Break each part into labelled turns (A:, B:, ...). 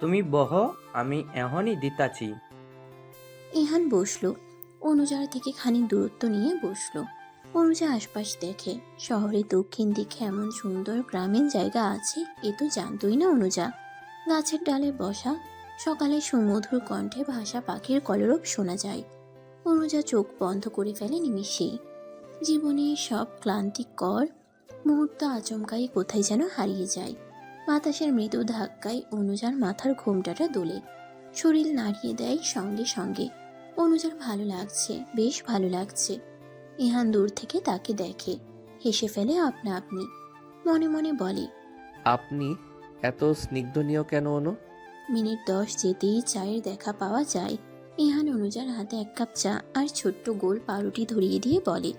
A: তুমি বহ, আমি এখনই দিতাছি।
B: ইহান বসলো। অনুজার থেকে খানিক দূরত্ব নিয়ে বসলো। অনুজা আশপাশ দেখে। শহরের দক্ষিণ দিকে এমন সুন্দর গ্রামীণ জায়গা আছে এ তো জানতই না অনুজা। গাছের ডালে বসা, সকালে সুমধুর কণ্ঠে ভাসা পাখির কলরব শোনা যায়। অনুজা চোখ বন্ধ করে ফেলে নিমিষেই। জীবনের সব ক্লান্তিকর মুহূর্ত আচমকাই কোথায় যেন হারিয়ে যায়। বাতাসের মৃদু ধাক্কায় অনুজার মাথার ঘোমটাটা দোলে। শরীর নাড়িয়ে দেয় সঙ্গে সঙ্গে। অনুজার ভালো লাগছে, বেশ ভালো লাগছে। ইহান দূর থেকে তাকে দেখে, হেসে ফেলে আপনা আপনি। মনে মনে বলে,
C: আপনি এত স্নিগ্ধনীয় কেন অনু?
B: মিনিট 10 যেতেই চায়ের দেখা পাওয়া যায়। ইহান অনুজার হাতে এক কাপ চা আর ছোট্ট গোল পাউরুটি ধরিয়ে দিয়ে বলে,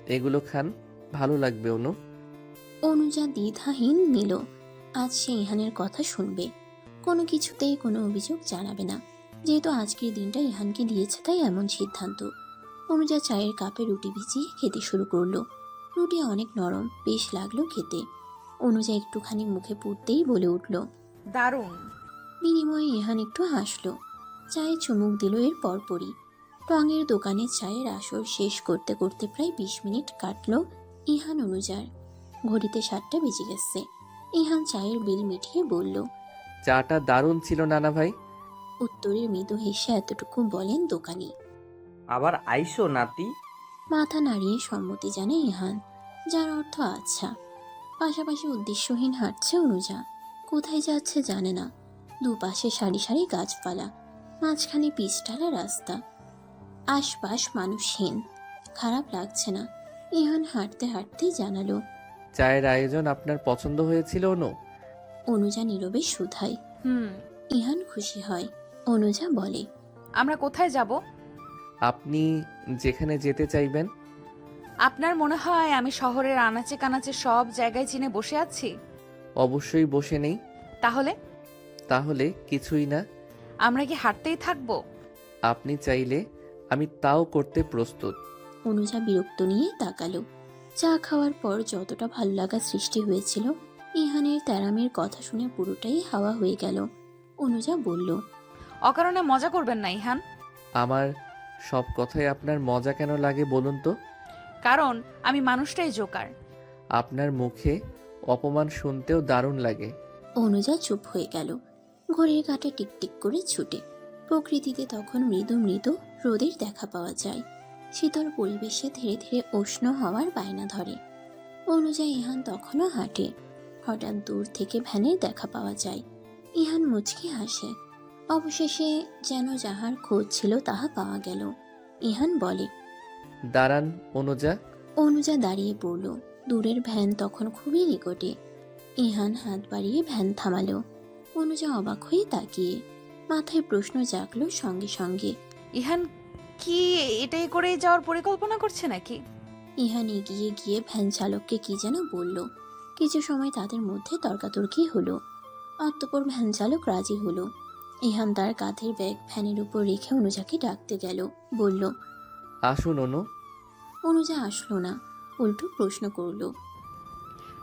C: এগুলো খান, ভালো লাগবে অনু।
B: অনুজা দ্বিধাহীন নিল। আজ সে ইহানের কথা শুনবে, কোনো কিছুতেই কোনো অভিযোগ জানাবে না। যেহেতু আজকের দিনটা ইহানকে দিয়েছে তাই এমন সিদ্ধান্ত। অনুজা চায়ের কাপে রুটি ভিজিয়ে খেতে শুরু করলো। রুটি অনেক নরম, বেশ লাগলো খেতে। অনুজা একটুখানি মুখে পুড়তেই বলে উঠল,
D: দারুণ।
B: বিনিময়ে ইহান একটু হাসলো। চায়ে চুমুক দিল এর পরপরই। টঙের দোকানে চায়ের আসর শেষ করতে করতে প্রায় 20 মিনিট কাটলো ইহান অনুজার। ঘড়িতে 7টা বেজে গেছে। ইহান চায়ের বিল মিটিয়ে বলল।
C: চাটা দারুণ ছিল নানা ভাই।
B: উত্তরের মৃদু হেসে এতটুকু বলেন দোকানি।
A: আবার আইসো নাতি।
B: মাথা নাড়িয়ে সম্মতি জানে ইহান, যার অর্থ আচ্ছা। পাশাপাশি উদ্দেশ্যহীন হাঁটছে অনুজা। কোথায় যাচ্ছে জানে না। দুপাশে সারি সারি গাছপালা, মাঝখানে পিচঢালা রাস্তা, আশপাশ মানুষহীন। খারাপ লাগছে না। ইহান হাঁটতে হাঁটতে জানালো।
C: চায়ের আয়োজন আপনার পছন্দ হয়েছিল অনু?
B: অনুজা নীরবে শুধায়।
D: হুম।
B: ইহান খুশি হয়। অনুজা বলে,
D: আমরা কোথায় যাব?
C: আপনি যেখানে যেতে চাইবেন।
D: আপনার মনে হয় আমি শহরের আনাচে কানাচে সব জায়গায় চিনে বসে আছি?
C: অবশ্যই বসে নেই।
D: তাহলে
C: তাহলে কিছুই না।
D: আমরা কি হাঁটতেই থাকবো?
C: আপনি চাইলে আমি তাও করতে প্রস্তুত।
B: অনুজা বিরক্ত নিয়ে তাকালো। চা খাওয়ার পর যতটা ভালো লাগা সৃষ্টি হয়েছিল, ইহানের তেরামের কথা শুনে পুরোটাই হাওয়া হয়ে গেল। অনুজা বলল,
D: অকারণে মজা করবেন না ইহান।
C: আমার সব কথাই আপনার মজা কেন লাগে বলুন তো?
D: কারণ আমি মানুষটাই জোকার।
C: আপনার মুখে অপমান শুনতেও দারুণ লাগে।
B: অনুজা চুপ হয়ে গেল। ঘড়ির কাঁটা টিকটিক করে ছুটে। প্রকৃতিতে তখন মৃদু মৃদু রোদের দেখা পাওয়া যায়। শীতল পরিবেশে ধীরে ধীরে উষ্ণ হওয়ার বায়না ধরে। অনুজা ইহান তখনও হাঁটে। হঠাৎ দূর থেকে ভ্যানের দেখা পাওয়া যায়। ইহান মুচকি হাসে। অবশেষে যেন যাহার খোঁজ ছিল তাহা পাওয়া গেল। ইহান বলে,
C: দাঁড়ান অনুজা।
B: অনুজা দাঁড়িয়ে পড়ল। দূরের ভ্যান তখন খুবই নিকটে। ইহান হাত বাড়িয়ে ভ্যান থামালো। অনুজা অবাক হয়ে তাকিয়ে। মাথায় প্রশ্ন জাগলো সঙ্গে সঙ্গে।
D: ইহান কি এটাই করেই যাওয়ার পরিকল্পনা করছে নাকি?
B: ইহান এগিয়ে গিয়ে ভ্যান চালককে কি যেন বলল। কিছু সময় তাদের মধ্যে তর্কাতর্কি হলো। অতঃপর ভ্যান চালক রাজি হলো। ইহান তার কাঁধের ব্যাগ ভ্যানের উপর রেখে অনুজাকে ডাকতে গেল। বলল,
C: আসুন অনু।
B: অনুজা আসলো না, উল্টো প্রশ্ন করলো।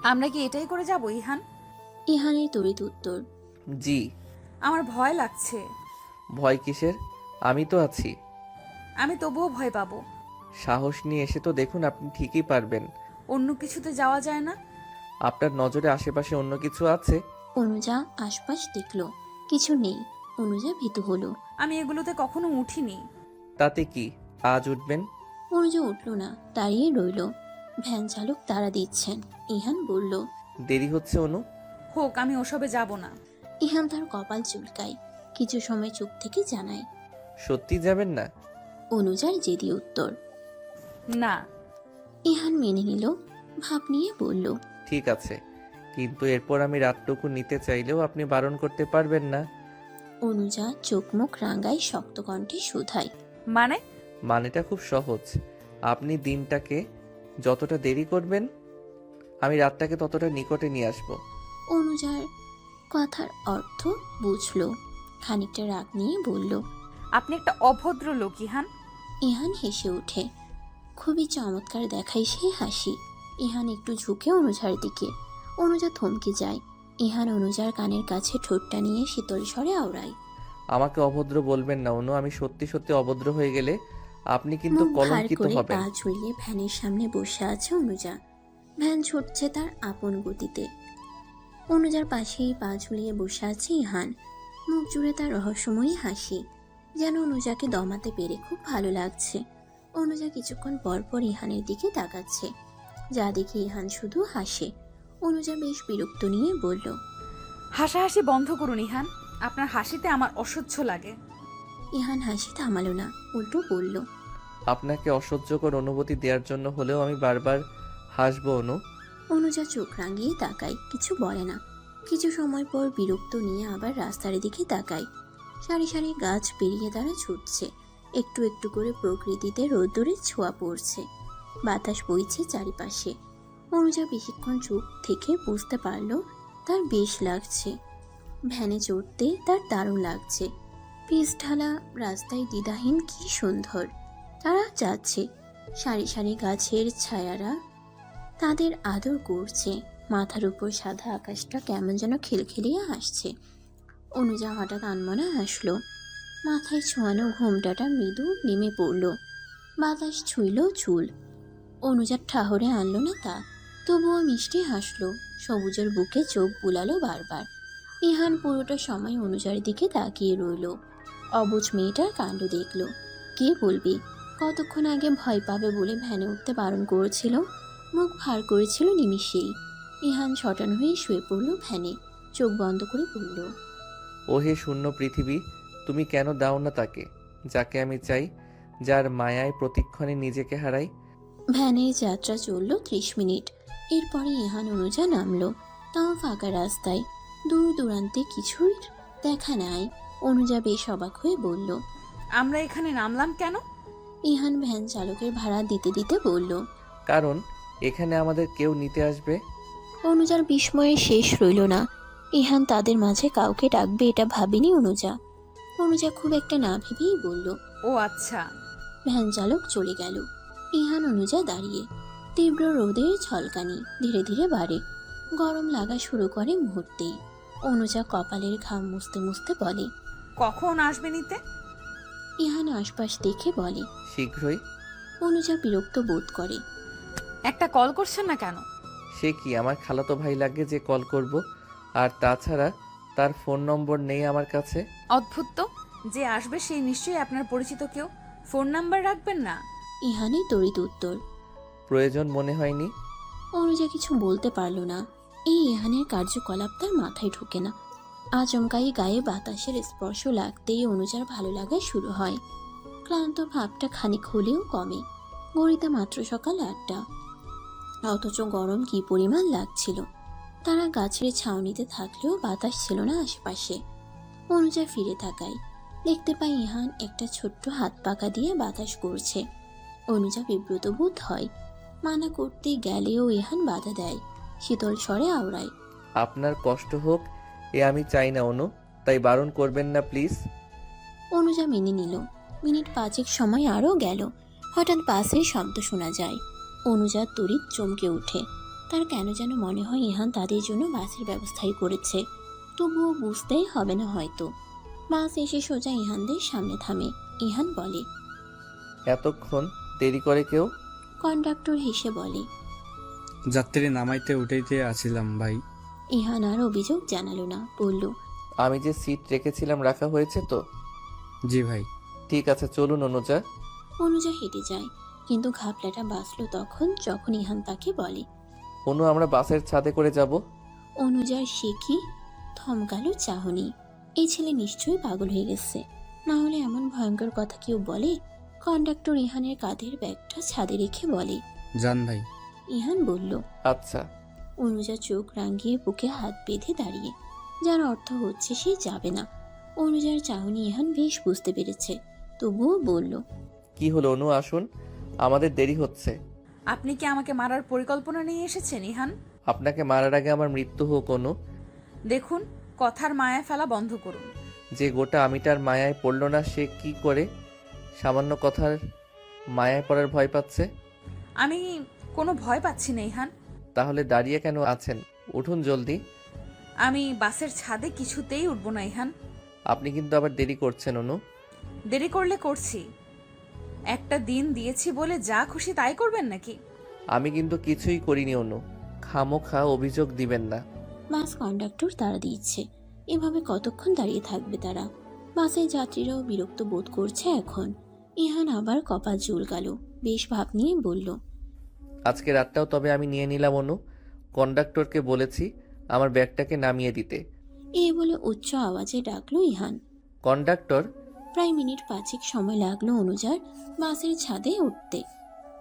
D: আমরা কি এটাই করে যাব ইহান?
B: ইহানের তড়িৎ উত্তর,
C: জি।
D: আমার ভয় লাগছে।
C: ভয় কিসের? আমি তো আছি।
D: আমি তবুও ভয় পাবো।
C: সাহস নিয়ে এসে তো দেখুন, আপনি ঠিকই পারবেন।
D: অন্য কিছুতে যাওয়া যায় না?
C: আপনার নজরে আশেপাশে অন্য কিছু আছে?
B: অনুজা আশপাশ দেখল, কিছু নেই। অনুজা ভীতু হলো।
D: আমি এগুলোতে কখনো উঠিনি।
C: তাতে কি, আজ উঠবেন?
B: অনুজা উঠল না, দাঁড়িয়ে রইল। ভ্যান চালক তাড়া দিচ্ছেন। ইহান বলল,
C: দেরি হচ্ছে অনু।
D: হোক, আমি ওসবে যাব না।
B: ইহান তার কপাল চুলকায়। কিছু সময় চুপ থেকে জানায়।
C: সত্যি যাবেন না?
B: অনুজার জেদি উত্তর।
D: না।
B: ইহান মেনে নিল। ভাব নিয়ে বলল,
C: ঠিক আছে, কিন্তু এরপর আমি রাতটুকু নিতে চাইলেও আপনি বারণ করতে পারবেন না।
B: অনুজা চোখ মুখ রাঙায়, শক্ত কণ্ঠে শুধায়।
D: মানে?
C: মানেটা খুব সহজ। আপনি দিনটাকে যতটা দেরি করবেন, আমি রাতটাকে ততটা নিকটে নিয়ে আসব।
B: অনুজার কথার অর্থ বুঝল। খানিকটা রাগ নিয়ে বলল,
D: আপনি একটা অভদ্র লোক ইহান।
B: ইহান হেসে ওঠে। খুবই চমৎকার দেখায় সে হাসি। ইহান একটু ঝুঁকে অনুজার দিকে। অনুজা থমকে যায়। ইহান অনুজার কানের কাছে ঠোঁটটা নিয়ে শীতল স্বরে আওড়ায়।
C: আমাকে অভদ্র বলবেন না অনু, আমি সত্যি সত্যি অভদ্র হয়ে গেলে আপনি কিন্তু
B: মুখ ভার
C: কলঙ্কিত
B: করে
C: হবেন।
B: পা ঝুলিয়ে ভ্যানের সামনে বসে আছে অনুজা। ভ্যান ছুটছে তার আপন গতিতে। অনুজার পাশেই পা ঝুলিয়ে বসে আছে ইহান। মুখ জুড়ে তার রহস্যময়ী হাসি, যেন অনুজাকে দমাতে পেরে খুব ভালো লাগছে। অনুজা কিছুক্ষণ পর পর ইহানের দিকে তাকাচ্ছে, যা দেখে ইহান শুধু হাসে। অনুজা বেশ বিরক্ত নিয়ে বলল,
D: হাসাহাসি বন্ধ করুন ইহান, আপনার হাসিতে আমার অসহ্য লাগে।
B: ইহান হাসি থামালো না, উল্টো বলল,
C: আপনাকে অসহ্যকর অনুভূতি দেওয়ার জন্য হলেও আমি বারবার হাসবো অনু।
B: অনুজা চোখ রাঙিয়ে তাকায়, কিছু বলে না। কিছু সময় পর বিরক্ত নিয়ে আবার রাস্তার দিকে তাকায়। সারি সারি গাছ পেরিয়ে তারা ছুটছে। একটু একটু করে প্রকৃতিতে রোদ্দুরের ছোঁয়া পড়ছে, বাতাস বইছে চারিপাশে। অনুজা বেশিক্ষণ চুপ থেকে বুঝতে পারল তার বেশ লাগছে। ভ্যানে চড়তে তার দারুণ লাগছে। পিচ ঢালা রাস্তায় দ্বিধাহীন কি সুন্দর। তারা যাচ্ছে, সারি সারি গাছের ছায়ারা তাদের আদর করছে। মাথার উপর সাদা আকাশটা কেমন যেন খিলখিলিয়ে হাসছে। অনুজা হঠাৎ আনমনা হাসলো। মাথায় ছোঁয়ানো ঘোমটাটা মৃদু নেমে পড়ল। বাতাস ছুঁইল চুল। অনুজার ঠাহরে আনলো না তা, তবুও মিষ্টি হাসলো। সবুজের বুকে চোখ বুলালো বারবার। ইহান পুরোটা সময় অনুজার দিকে তাকিয়ে রইল। অবুঝ মেয়েটার কাণ্ড দেখল। কে বলবি, কতক্ষণ আগে ভয় পাবে বলে ভ্যানে উঠতে বারণ করেছিল। মুখ ভার করেছিল নিমিষেই। ইহান ছটান হয়ে শুয়ে পড়ল ভ্যানে, চোখ বন্ধ করে পড়ল।
C: ওহে শূন্য পৃথিবী, তুমি কেন দাও না তাকে যাকে আমি চাই, যার মায়ায় প্রতিক্ষণে নিজেকে হারাই।
B: ভ্যানের যাত্রা চলল 30 মিনিট। এরপরে ইহান অনুজা নামলো, তাও ফাঁকা রাস্তায়। দূর দূরান্তে কিছুই দেখা নাই। অনুজা বেশ অবাক হয়ে বলল,
D: আমরা এখানে নামলাম কেন?
B: ইহান ভ্যান চালকের ভাড়া দিতে দিতে বলল।
C: কারণ এখানে আমাদের কেউ নিতে আসবে।
B: অনুজার বিস্ময়ে শেষ রইল না। ইহান তাদের মাঝে কাউকে ডাকবে এটা ভাবেনি অনুজা। অনুজা খুব একটা না ভেবেই বলল।
D: ও আচ্ছা।
B: ভ্যান চালক চলে গেল। ইহান অনুজা দাঁড়িয়ে। তীব্র রোদের ঝলকানি ধীরে ধীরে বাড়ে। গরম লাগা শুরু করে মুহূর্তেই। অনুজা কপালের ঘাম মুছতে মুছতে বলে,
D: কখন আসবে নিতে?
B: ইহান আশপাশ দেখে বলে।
C: শীঘ্রই।
B: অনুজা বিরক্ত বোধ করে।
D: একটা কল করছেন না কেন?
C: সে কি আমার খালাতো ভাই লাগে যে কল করব? আর তাছাড়া তার ফোন নম্বর নেই আমার কাছে।
D: অদ্ভুত তো, যে আসবে সেই নিশ্চয়ই আপনার পরিচিত কেউ। ফোন নাম্বার রাখবেন না?
B: ইহানের তড়িৎ উত্তর।
C: প্রয়োজন মনে হয়নি।
B: অনুজা কিছু বলতে পারল না। এই ইহানের কার্যকলাপ তার মাথায় ঢোকে না। আচমকাই গায়ে বাতাসের স্পর্শ লাগতেই অনুজার ভালো লাগা শুরু হয়। ক্লান্ত ভাবটা খানিক হলেও কমে। ঘড়িতে মাত্র সকাল 8টা, অথচ গরম কি পরিমাণ লাগছিল। তারা গাছের ছাউনিতে থাকলেও বাতাস ছিল না আশেপাশে। অনুজা ফিরে তাকায়, দেখতে পাই ইহান একটা ছোট্ট হাত পাকা দিয়ে বাতাস করছে। অনুজা বিব্রত বোধ হয়। মানা করতে গেলেও ইহান বাধা দেয়, শীতল স্বরে আওড়ায়।
C: আপনার কষ্ট হোক এ আমি চাই না অনু, তাই বারণ করবেন না প্লিজ।
B: অনুজা মেনে নিল। মিনিট 5 সময় আরও গেল। হঠাৎ বাসের শব্দ শোনা যায়। অনুজা তড়িৎ চমকে ওঠে। তার কেন যেন মনে হয় ইহান তাদের জন্য বাসের ব্যবস্থাই করেছে। তবুও বুঝতেই হবে না হয়তো। বাস এসে সোজা ইহানদের সামনে থামে। ইহান বলে,
C: এতক্ষণ দেরি করে কেউ?
B: কন্ডাক্টর হেসে বলে।
E: যাত্রী নামাইতে উঠাইতে আসিলাম ভাই।
B: ইহান আর অভিযোগ জানালো না, বলল,
C: আমি যে সিট রেখেছিলাম রাখা হয়েছে তো?
E: জি ভাই।
C: ঠিক আছে চলুন অনুজা।
B: অনুজা হেঁটে যায়, কিন্তু ঘাপলাটা বাঁচল তখন যখন ইহান তাকে বলে।
C: অনু আমরা বাসের ছাদে করে যাব।
B: অনুজার সে কি থমকালো চাহনি। এই ছেলে নিশ্চয়ই পাগল হয়ে গেছে, না হলে এমন ভয়ঙ্কর কথা কেউ বলে? কন্ডাক্টর ইহানের কাঁধের ব্যাগটা ছাদে রেখে বলে,
E: যান ভাই।
B: ইহান বলল।
C: আচ্ছা।
B: অনুজা চোখ রাঙিয়ে বুকে হাত বেঁধে দাঁড়িয়ে, যার অর্থ হচ্ছে সে যাবে না। অনুজার চাহনি ইহান বেশ বুঝতে পেরেছে, তবুও বলল,
C: কি হলো অনু, আসুন, আমাদের দেরি হচ্ছে।
D: আপনি কি আমাকে মারার পরিকল্পনা নিয়ে এসেছেন ইহান?
C: আপনাকে মারার আগে আমার মৃত্যু হোক অনু।
D: দেখুন, কথার মায়া ফেলা বন্ধ করুন।
C: যে গোটা আমিটার মায়ায় পড়ল না সে কি করে সামান্য কথার মায়ায় পড়ার ভয় পাচ্ছে?
D: আমি কোনো ভয় পাচ্ছি না ইহান।
C: তাহলে দাঁড়িয়ে কেন আছেন? উঠুন জলদি।
D: আমি বাসের ছাদে কিছুতেই উঠবো না ইহান।
C: আপনি কিন্তু আবার দেরি করছেন অনু।
D: দেরি করলে করছি, একটা দিন দিয়েছি বলে যা খুশি তাই করবেন নাকি?
C: আমি কিন্তু কিছুই করিনি অনু, খামোখা অভিযোগ দিবেন না।
B: বাস কন্ডাক্টর তাড়া দিচ্ছে, এভাবে কতক্ষণ দাঁড়িয়ে থাকবে তারা? বাসের যাত্রীরাও বিরক্ত বোধ করছে এখন। ইহান আবার কপাল চুলকাল, বেশ ভাব নিয়ে বলল,
C: আজকে রাতটাও তবে আমি নিয়ে নিলাম অনু। কন্ডাক্টরকে বলেছি আমার ব্যাগটাকে নামিয়ে দিতে।
B: এ বলে উচ্চ আওয়াজে ডাকলো ইহান।
C: কন্ডাক্টর।
B: প্রায় মিনিট 5 সময় লাগলো অনুজার বাসের ছাদে উঠতে।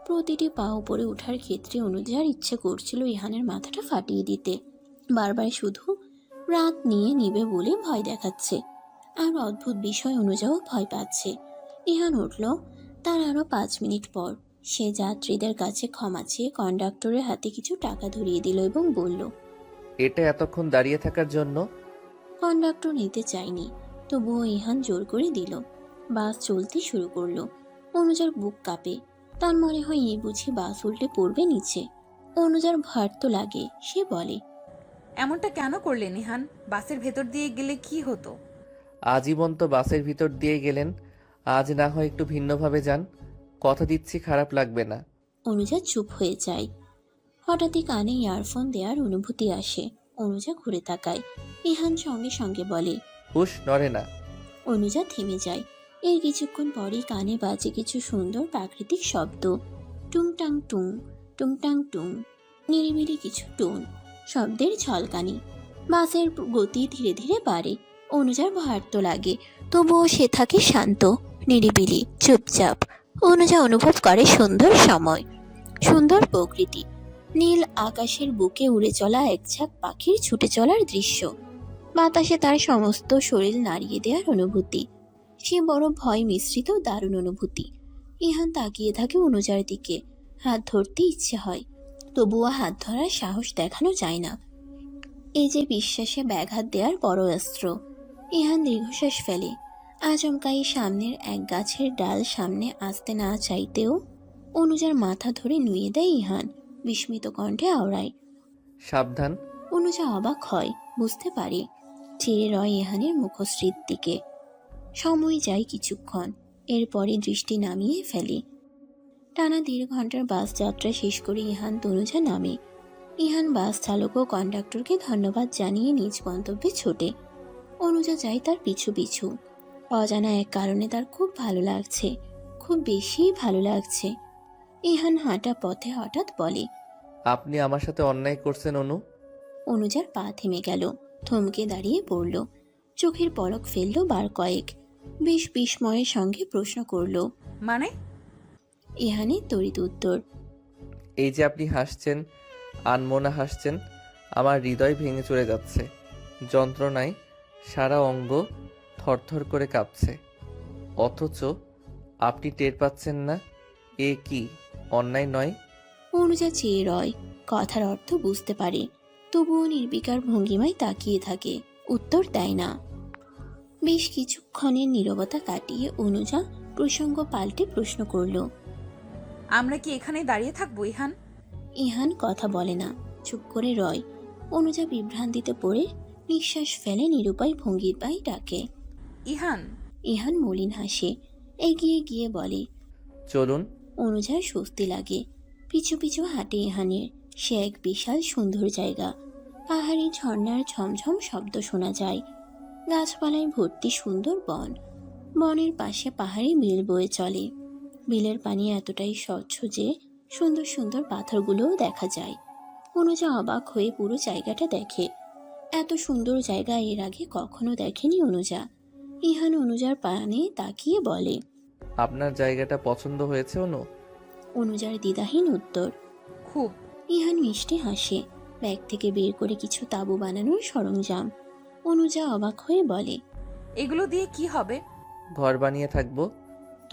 B: প্রতিটি পা উপরে ওঠার ক্ষেত্রে অনুজার ইচ্ছে করছিল ইহানের মাথাটা ফাটিয়ে দিতে। বারবার শুধু রাত নিয়ে নিবে বলে ভয় দেখাচ্ছে। আর অদ্ভুত বিষয়, অনুজাও ভয় পাচ্ছে। ইহান উঠল তার আরও 5 মিনিট পর। সে যাত্রীদের কাছে ক্ষমা চেয়ে কন্ডাক্টরের হাতে কিছু টাকা ধরিয়ে দিল এবং বলল,
C: এটা এতক্ষণ দাঁড়িয়ে থাকার জন্য?
B: কন্ডাক্টর নিতে চায়নি, তবুও ইহান জোর করে দিল। বাস চলতে শুরু করলো। অনুজার বুক কাঁপে, তার মনে হয় এই বুঝি বাস উল্টে পড়বে নিচে। অনুজার ভয় তো লাগে, সে বলে,
D: এমনটা কেন করলেন ইহান? বাসের ভেতর দিয়ে গেলে কি হতো?
C: আজীবন তো বাসের ভিতর দিয়ে গেলেন, আজ না হয় একটু ভিন্নভাবে যান। কথা দিচ্ছি খারাপ লাগবে না।
B: অনুজা চুপ হয়ে যায়। হঠাৎই কানে ইয়ারফোন দেওয়ার অনুভূতি আসে। অনুজা ঘুরে তাকায়। ইহান সঙ্গে সঙ্গে বলে,
C: হুশ নড়ে না।
B: অনুজা থেমে যায়। এর কিছুক্ষণ পরই কানে বাজে কিছু সুন্দর প্রাকৃতিক শব্দ। টুংটাং টুং, টুংটাং টুং, নিরিবিলি কিছু টোন, শব্দের ঝলকানি। বাসের গতি ধীরে ধীরে বাড়ে। অনুজার ভয়ার্ত লাগে, তবুও সে থাকে শান্ত, নিরিবিলি, চুপচাপ। অনুজা অনুভব করে সুন্দর সময়, সুন্দর প্রকৃতি, নীল আকাশের বুকে উড়ে চলা একঝাঁক পাখির ছুটে চলার দৃশ্য, বাতাসে তার সমস্ত শরীর নাড়িয়ে দেওয়ার অনুভূতি। সে বড় ভয় মিশ্রিত দারুণ অনুভূতি। ইহান তাকিয়ে থাকে অনুজার দিকে। হাত ধরতে ইচ্ছে হয়, তবুও হাত ধরার সাহস দেখানো যায় না। এই যে বিশ্বাসে ব্যাঘাত দেওয়ার বড় অস্ত্র। ইহান দীর্ঘশ্বাস ফেলে। আচমকাই সামনের এক গাছের ডাল সামনে আসতে না চাইতেও অনুজার মাথা ধরে নুয়ে দেয় ইহান। বিস্মিত কণ্ঠে আওড়ায়,
C: সাবধান।
B: অনুজা অবাক হয়, বুঝতে পারে। চেয়ে রয় ইহানের মুখশ্রীর দিকে। সময় যায় কিছুক্ষণ, এরপরে দৃষ্টি নামিয়ে ফেলে। টানা 1.5 ঘন্টার বাস যাত্রা শেষ করে ইহান তনুজা নামে। ইহান বাস চালক ও কন্ডাক্টরকে ধন্যবাদ জানিয়ে নিজ গন্তব্যে ছোটে। অনুজা যায় তার পিছু পিছু। অজানা এক কারণে তার খুব ভালো লাগছে, খুব বেশি ভালো লাগছে। ইহান হাঁটা পথে হঠাৎ বলে,
C: আপনি আমার সাথে অন্যায় করছেন অনু।
B: অনুজার পা থেমে গেল, থমকে দাঁড়িয়ে পড়ল। চোখের পলক ফেলল বার কয়েক। বেশ বিস্ময়ের সঙ্গে প্রশ্ন করল।
D: মানে?
B: ইহানের তড়িৎ উত্তর,
C: এই যে আপনি হাসছেন, আনমনা হাসছেন, আমার হৃদয় ভেঙে চলে যাচ্ছে। যন্ত্রণায় সারা অঙ্গ থরথর করে কাঁপছে, অথচ আপনি টের পাচ্ছেন না। এ কি অন্যায় নয়?
B: অনুজা চেয়ে রয়, কথার অর্থ বুঝতে পারে, তবুও নির্বিকার ভঙ্গিমায় তাকিয়ে থাকে, উত্তর দেয় না। বেশ কিছুক্ষণের নীরবতা কাটিয়ে অনুজা প্রসঙ্গ পাল্টে প্রশ্ন করল,
D: আমরা কি এখানে দাঁড়িয়ে থাকবো ইহান?
B: ইহান কথা বলে না, চুপ করে রয়। অনুজা বিভ্রান্তিতে পড়ে নিঃশ্বাস ফেলে নিরুপায় ভঙ্গির পায়ে ডাকে,
D: ইহান।
B: ইহান মলিন হাসে, এগিয়ে গিয়ে বলে,
C: চলুন।
B: অনুজার স্বস্তি লাগে। পিছু পিছু হাঁটে ইহানের। সে এক বিশাল সুন্দর জায়গা। পাহাড়ি ঝর্ণার ঝমঝম শব্দ শোনা যায়। গাছপালায় ভর্তি সুন্দর বন। বনের পাশে পাহাড়ি বিল বয়ে চলে। বিলের পানি এতটাই স্বচ্ছ যে সুন্দর সুন্দর পাথরগুলোও দেখা যায়। অনুজা অবাক হয়ে পুরো জায়গাটা দেখে। এত সুন্দর জায়গা এর আগে কখনো দেখেনি অনুজা। ইহান অনুজার পানে তাকিয়ে বলে,
C: আপনার জায়গাটা পছন্দ হয়েছে অনু?
B: অনুজার দ্বিধাহীন উত্তর,
D: খুব।
B: ইহান মিষ্টি হাসে, ব্যাগ থেকে বের করে কিছু তাঁবু বানানোর সরঞ্জাম। অনুজা অবাক হয়ে বলে,
D: এগুলো দিয়ে কি হবে?
C: ঘর বানিয়ে থাকবো।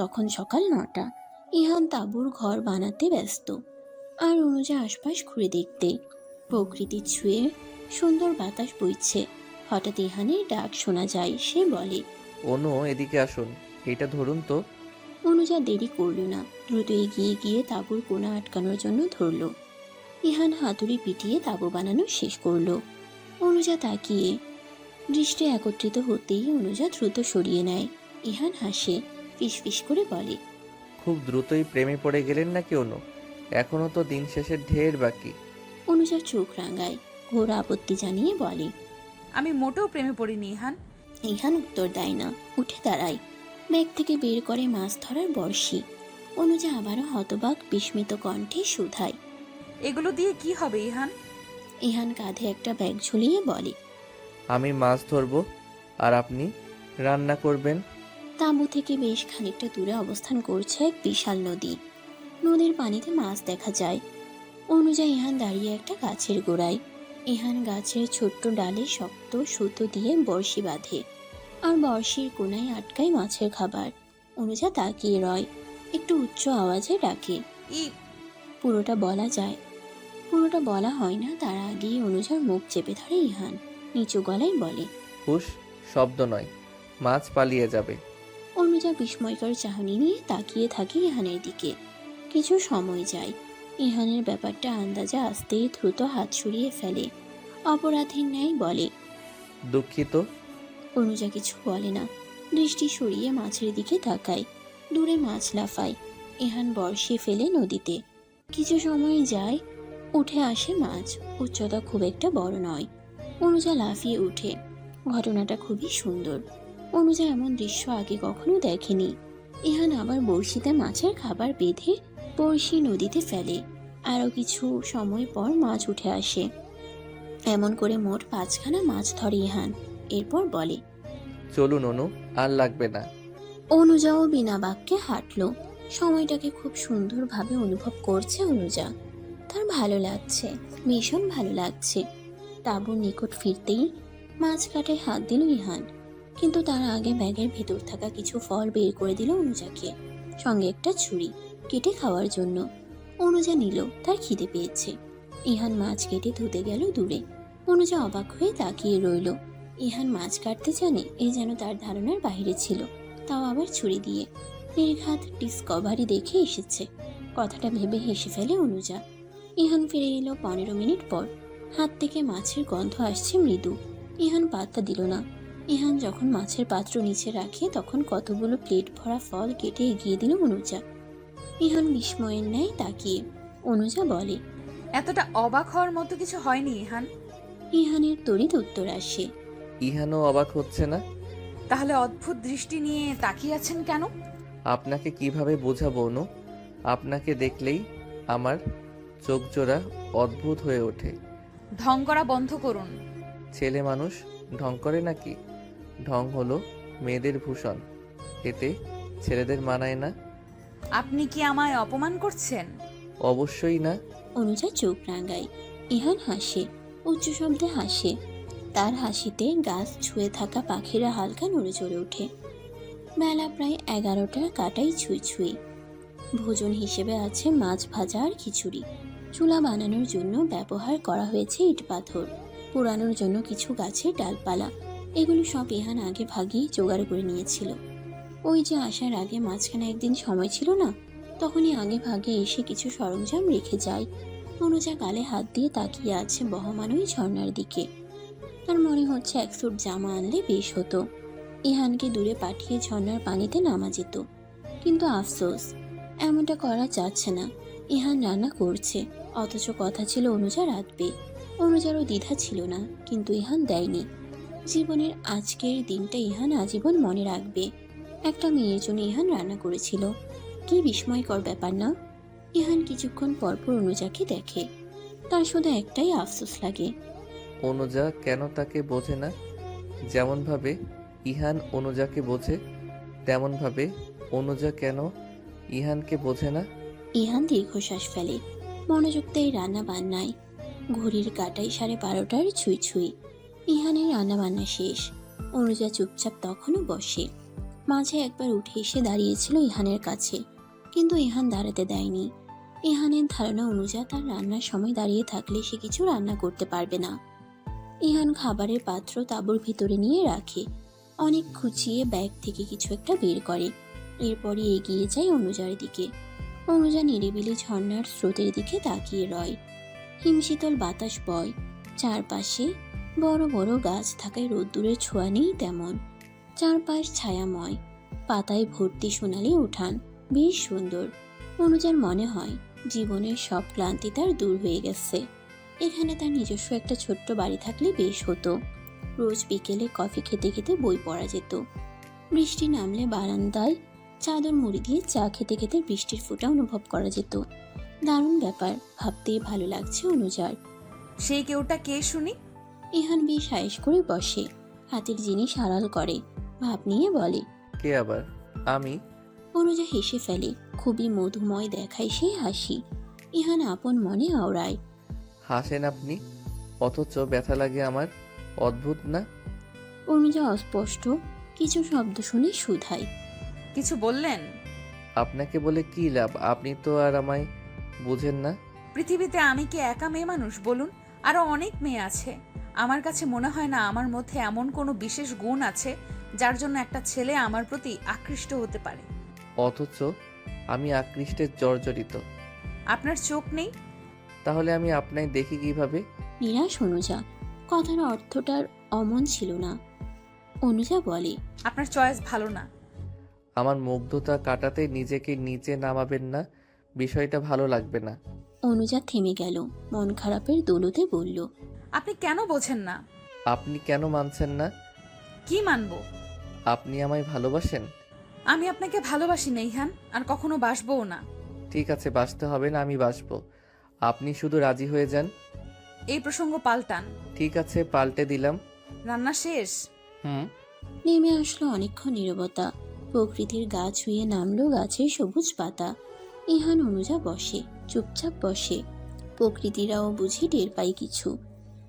B: তখন সকাল 9টা। ইহান তাঁবুর ঘর বানাতে ব্যস্ত, আর অনুজা আশপাশ ঘুরে দেখতে। প্রকৃতি ছুঁয়ে সুন্দর বাতাস বইছে। হঠাৎ ইহানের ডাক শোনা যায়। সে বলে,
C: অনু এদিকে আসুন, এটা ধরুন তো।
B: অনুজা দেরি করল না, দ্রুত এগিয়ে গিয়ে তাঁবুর কোণা আটকানোর জন্য ধরল। ইহান হাতুড়ি পিটিয়ে তাঁবু বানানো শেষ করল। অনুজা তাকিয়ে দৃষ্টি একত্রিত হতেই অনুজা দ্রুত সরিয়ে নেয়। ইহান হাসে, ফিসফিস করে বলে,
C: খুব দ্রুতই প্রেমে পড়ে গেলেন নাকি অনু? এখনো তো দিন শেষের ঢের বাকি।
B: অনুজার চোখ রাঙায়, ঘোর আপত্তি জানিয়ে বলে।
D: আমি মোটেও প্রেমে পড়িনি ইহান।
B: ইহান উত্তর দেয় না, উঠে দাঁড়ায়, ব্যাগ থেকে বের করে মাছ ধরার বড়শি। অনুজা আবারও হতবাক বিস্মিত কণ্ঠে শুধায়।
D: এগুলো দিয়ে কি হবে ইহান?
B: ইহান কাঁধে একটা ব্যাগ ঝুলিয়ে বলে।
C: আমি মাছ ধরবো আর আপনি রান্না করবেন।
B: তাঁবু থেকে বেশ খানিকটা দূরে অবস্থান করছে এক বিশাল নদী। নদীর পানিতে মাছ দেখা যায়। অনুজা ইহান দাঁড়িয়ে একটা গাছের গোড়ায়। ইহান গাছের ছোট্ট ডালে শক্ত সুতো দিয়ে বড়শি বাঁধে, আর বড়শির কোনায় আটকায় মাছের খাবার। অনুজা তাকিয়ে রয়, একটু উচ্চ আওয়াজে ডাকে।
D: ই
B: পুরোটা বলা যায়, পুরোটা বলা হয় না, তার আগেই অনুজার মুখ চেপে ধরে ইহান। নিচু গলায় বলে।
C: হুশ, শব্দ নয়, মাছ পালিয়ে যাবে।
B: অনুজা বিস্ময়কর চাহনি নিয়ে তাকিয়ে থাকে ইহানের দিকে। কিছু সময় যায়। ইহানের ব্যাপারটা আন্দাজে আসতেই দ্রুত হাত সরিয়ে ফেলে, অপরাধীর ন্যায় বলে।
C: দুঃখিত।
B: অনুজা কিছু বলে না, দৃষ্টি সরিয়ে মাছের দিকে তাকায়। দূরে মাছ লাফায়। ইহান বড়শি ফেলে নদীতে। কিছু সময় যায়, উঠে আসে মাছ। উচ্চতা খুব একটা বড় নয়। অনুজা লাফিয়ে উঠে। ঘটনাটা খুবই সুন্দর। অনুজা এমন দৃশ্য আগে কখনো দেখেনি। ইহান আবার বড়শিতে মাছের খাবার বেঁধে বড়শি নদীতে ফেলে। আরও কিছু সময় পর মাছ উঠে আসে। এমন করে মোট 5খানা মাছ ধরে ইহান। এরপর বলে।
C: চলুন অনু, আর লাগবে না।
B: অনুজাও বিনা বাক্যে হাঁটল। সময়টাকে খুব সুন্দরভাবে অনুভব করছে অনুজা। তার ভালো লাগছে, ভীষণ ভালো লাগছে। তাঁবুর নিকট ফিরতেই মাছ কাটায় হাত দিল ইহান, কিন্তু তার আগে ব্যাগের ভেতর থাকা কিছু ফল বের করে দিল অনুজাকে, সঙ্গে একটা ছুরি, কেটে খাওয়ার জন্য। অনুজা নিল, তার খিদে পেয়েছে। ইহান মাছ কেটে ধুতে গেল দূরে। অনুজা অবাক হয়ে তাকিয়ে রইল। ইহান মাছ কাটতে জানে, এ যেন তার ধারণার বাইরে ছিল, তাও আবার ছুরি দিয়ে। নির্ঘাত ডিসকভারি দেখে এসেছে, কথাটা ভেবে হেসে ফেলে অনুজা। ইহান ফিরে এলো 15 মিনিট পর। হাত থেকে মাছের গন্ধ আসছে মৃদু। ইহান পাত্তা দিল না। ইহান যখন মাছের পাত্র নিচে রাখে, তখন কতগুলো প্লেট ভরা ফল কেটে এগিয়ে দিল অনুজা। ইহান বিস্ময়ের ন্যায় তাকিয়ে। অনুজা বলে।
D: এতটা অবাক হওয়ার মতো কিছু হয়নি ইহান।
B: ইহানের তড়িৎ উত্তর আসে।
C: ইহানও অবাক হচ্ছে না?
D: তাহলে অদ্ভুত দৃষ্টি নিয়ে তাকিয়ে আছেন কেন?
C: আপনাকে কিভাবে বোঝাবো অনু? আপনাকে দেখলেই আমার চোখ জোড়া অদ্ভুত হয়ে ওঠে।
D: ঢং করা বন্ধ করুন।
C: ছেলে মানুষ ঢং করে নাকি? ঢং হলো মেয়েদের ভূষণ, এতে ছেলেদের মানায় না।
D: আপনি কি আমায় অপমান করছেন?
C: অবশ্যই না।
B: অনুজা চোখ রাঙায়। ইহান হাসে, উচ্চ শব্দে হাসে। তার হাসিতে গাছ ছুঁয়ে থাকা পাখিরা হালকা নড়ে চড়ে ওঠে। বেলা প্রায় 11টার কাটাই ছুঁই ছুঁই। ভোজন হিসেবে আছে মাছ ভাজা আর খিচুড়ি। চুলা বানানোর জন্য ব্যবহার করা হয়েছে ইট পাথর, পোড়ানোর জন্য কিছু গাছের ডালপালা। এগুলো সব ইহান আগে ভাগেই জোগাড় করে নিয়েছিল। ওই যে আসার আগে মাঝখানে একদিন সময় ছিল না, তখনই আগে ভাগে এসে কিছু সরঞ্জাম রেখে যায়। অনুজা গালে হাত দিয়ে তাকিয়ে আছে বহমান ওই ঝর্ণার দিকে। তার মনে হচ্ছে এক স্যুট জামা আনলে বেশ হতো। ইহানকে দূরে পাঠিয়ে ঝর্ণার পানিতে নামা যেত, কিন্তু আফসোস, এমনটা করা যাচ্ছে না। ইহান রান্না করছে, অথচ কথা ছিল অনুজা রাঁধবে। অনুজারও দ্বিধা ছিল না, কিন্তু ইহান দেয়নি। জীবনের আজকের দিনটা ইহান আজীবন মনে রাখবে। একটা মেয়ের জন্য ইহান রান্না করেছিল। কি বিস্ময়কর ব্যাপার না? ইহান কিছুক্ষণ পরপর অনুজাকে দেখে। তার শুধু একটাই আফসোস লাগে।
C: অনুজা কেন তাকে বোঝে না? যেমনভাবে ইহান অনুজাকে বোঝে, তেমনভাবে অনুজা কেন ইহানকে বোঝে না?
B: ইহান দীর্ঘশ্বাস ফেলে, মনোযোগ দেয় রান্না বান্নায়। ঘড়ির কাটাই 12:30 ছুঁই ছুঁই। ইহানের রান্না বান্না শেষ। অনুজা চুপচাপ তখনও বসে। মাঝে একবার উঠে এসে দাঁড়িয়েছিল ইহানের কাছে, কিন্তু ইহান দাঁড়াতে দেয়নি। ইহানের ধারণা অনুজা তার রান্নার সময় দাঁড়িয়ে থাকলে সে কিছু রান্না করতে পারবে না। ইহান খাবারের পাত্র তাঁবুর ভিতরে নিয়ে রাখে। অনেক খুঁচিয়ে ব্যাগ থেকে কিছু একটা বের করে। এরপরই এগিয়ে যায় অনুজার দিকে। অনুজা নিরিবিলি ঝর্ণার স্রোতের দিকে তাকিয়ে রয়। হিমশীতল বাতাস বয়। চারপাশে বড় বড় গাছ থাকায় রোদ্দুরের ছোঁয়া নেই তেমন। চারপাশ ছায়াময়, পাতায় ভর্তি সোনালি উঠান, বেশ সুন্দর। অনুজার মনে হয় জীবনের সব ক্লান্তি তার দূর হয়ে গেছে। এখানে তার নিজস্ব একটা ছোট্ট বাড়ি থাকলে বেশ হতো। রোজ বিকেলে কফি খেতে খেতে বই পড়া যেত। বৃষ্টি নামলে বারান্দায় চাদর মুড়ি দিয়ে চা খেতে খেতে বৃষ্টির ফোঁটা অনুভব করা যেত। দারুণ ব্যাপার, ভাবতেই ভালো লাগছে অনুজার।
D: সেই কেউটা কে শুনি?
B: ইহান বেশ আয়েশ করে বসে, হাতের জিনিস আড়াল করে, ভাব নিয়ে বলে।
C: কে আবার? আমি?
B: অনুজা হেসে ফেলে, খুবই মধুময় দেখায় সেই হাসি। ইহান আপন মনে আওড়ায়।
C: হাসেন আপনি, অথচ ব্যথা লাগে আমার। অদ্ভুত না?
B: অনুজা অস্পষ্ট কিছু শব্দ শুনে শুধায়।
D: কিছু বললেন?
C: আপনাকে বলে কি লাভ? আপনি তো আর আমায় বুঝেন না।
D: পৃথিবীতে আমি কি একা মেয়ে মানুষ বলুন? আরো অনেক মেয়ে আছে। আমার কাছে মনে হয় না আমার মধ্যে এমন কোনো বিশেষ গুণ আছে যার জন্য একটা ছেলে আমার প্রতি আকৃষ্ট হতে পারে।
C: অথচ আমি আকৃষ্টের জর্জরিত।
D: আপনার চোখ নেই?
C: তাহলে আমি আপনায় দেখি কিভাবে?
B: নিরাশ অনুজা, কথার অর্থটার অমন ছিল না। অনুজা বলে।
D: আপনার চয়েস ভালো না।
C: আমার মুগ্ধতা কাটাতে নিজেকে নিচে নামাবেন না, বিষয়টা ভালো লাগবে না।
B: অনুজা থেমে গেল, মন খারাপের দোলতে বলল।
D: আপনি কেন বোঝেন না?
C: আপনি কেন মানছেন না?
D: কি মানবো?
C: আপনি আমায় ভালোবাসেন?
D: আমি আপনাকে ভালোবাসি না ইহান, আর কখনো বাসবও না।
C: ঠিক আছে, বাসতে হবে না, আমি বাসবো। আপনি শুধু রাজি হয়ে যান।
D: এই প্রসঙ্গ পাল্টান।
C: ঠিক আছে, পাল্টে দিলাম।
D: রান্না শেষ?
C: হুম।
B: নেমে আসলো অনেকক্ষণ নীরবতা। প্রকৃতির গা ছুঁয়ে নামলো গাছের সবুজ পাতা। ইহান অনুজা বসে, চুপচাপ বসে। প্রকৃতিরাও বুঝি টের পাই কিছু।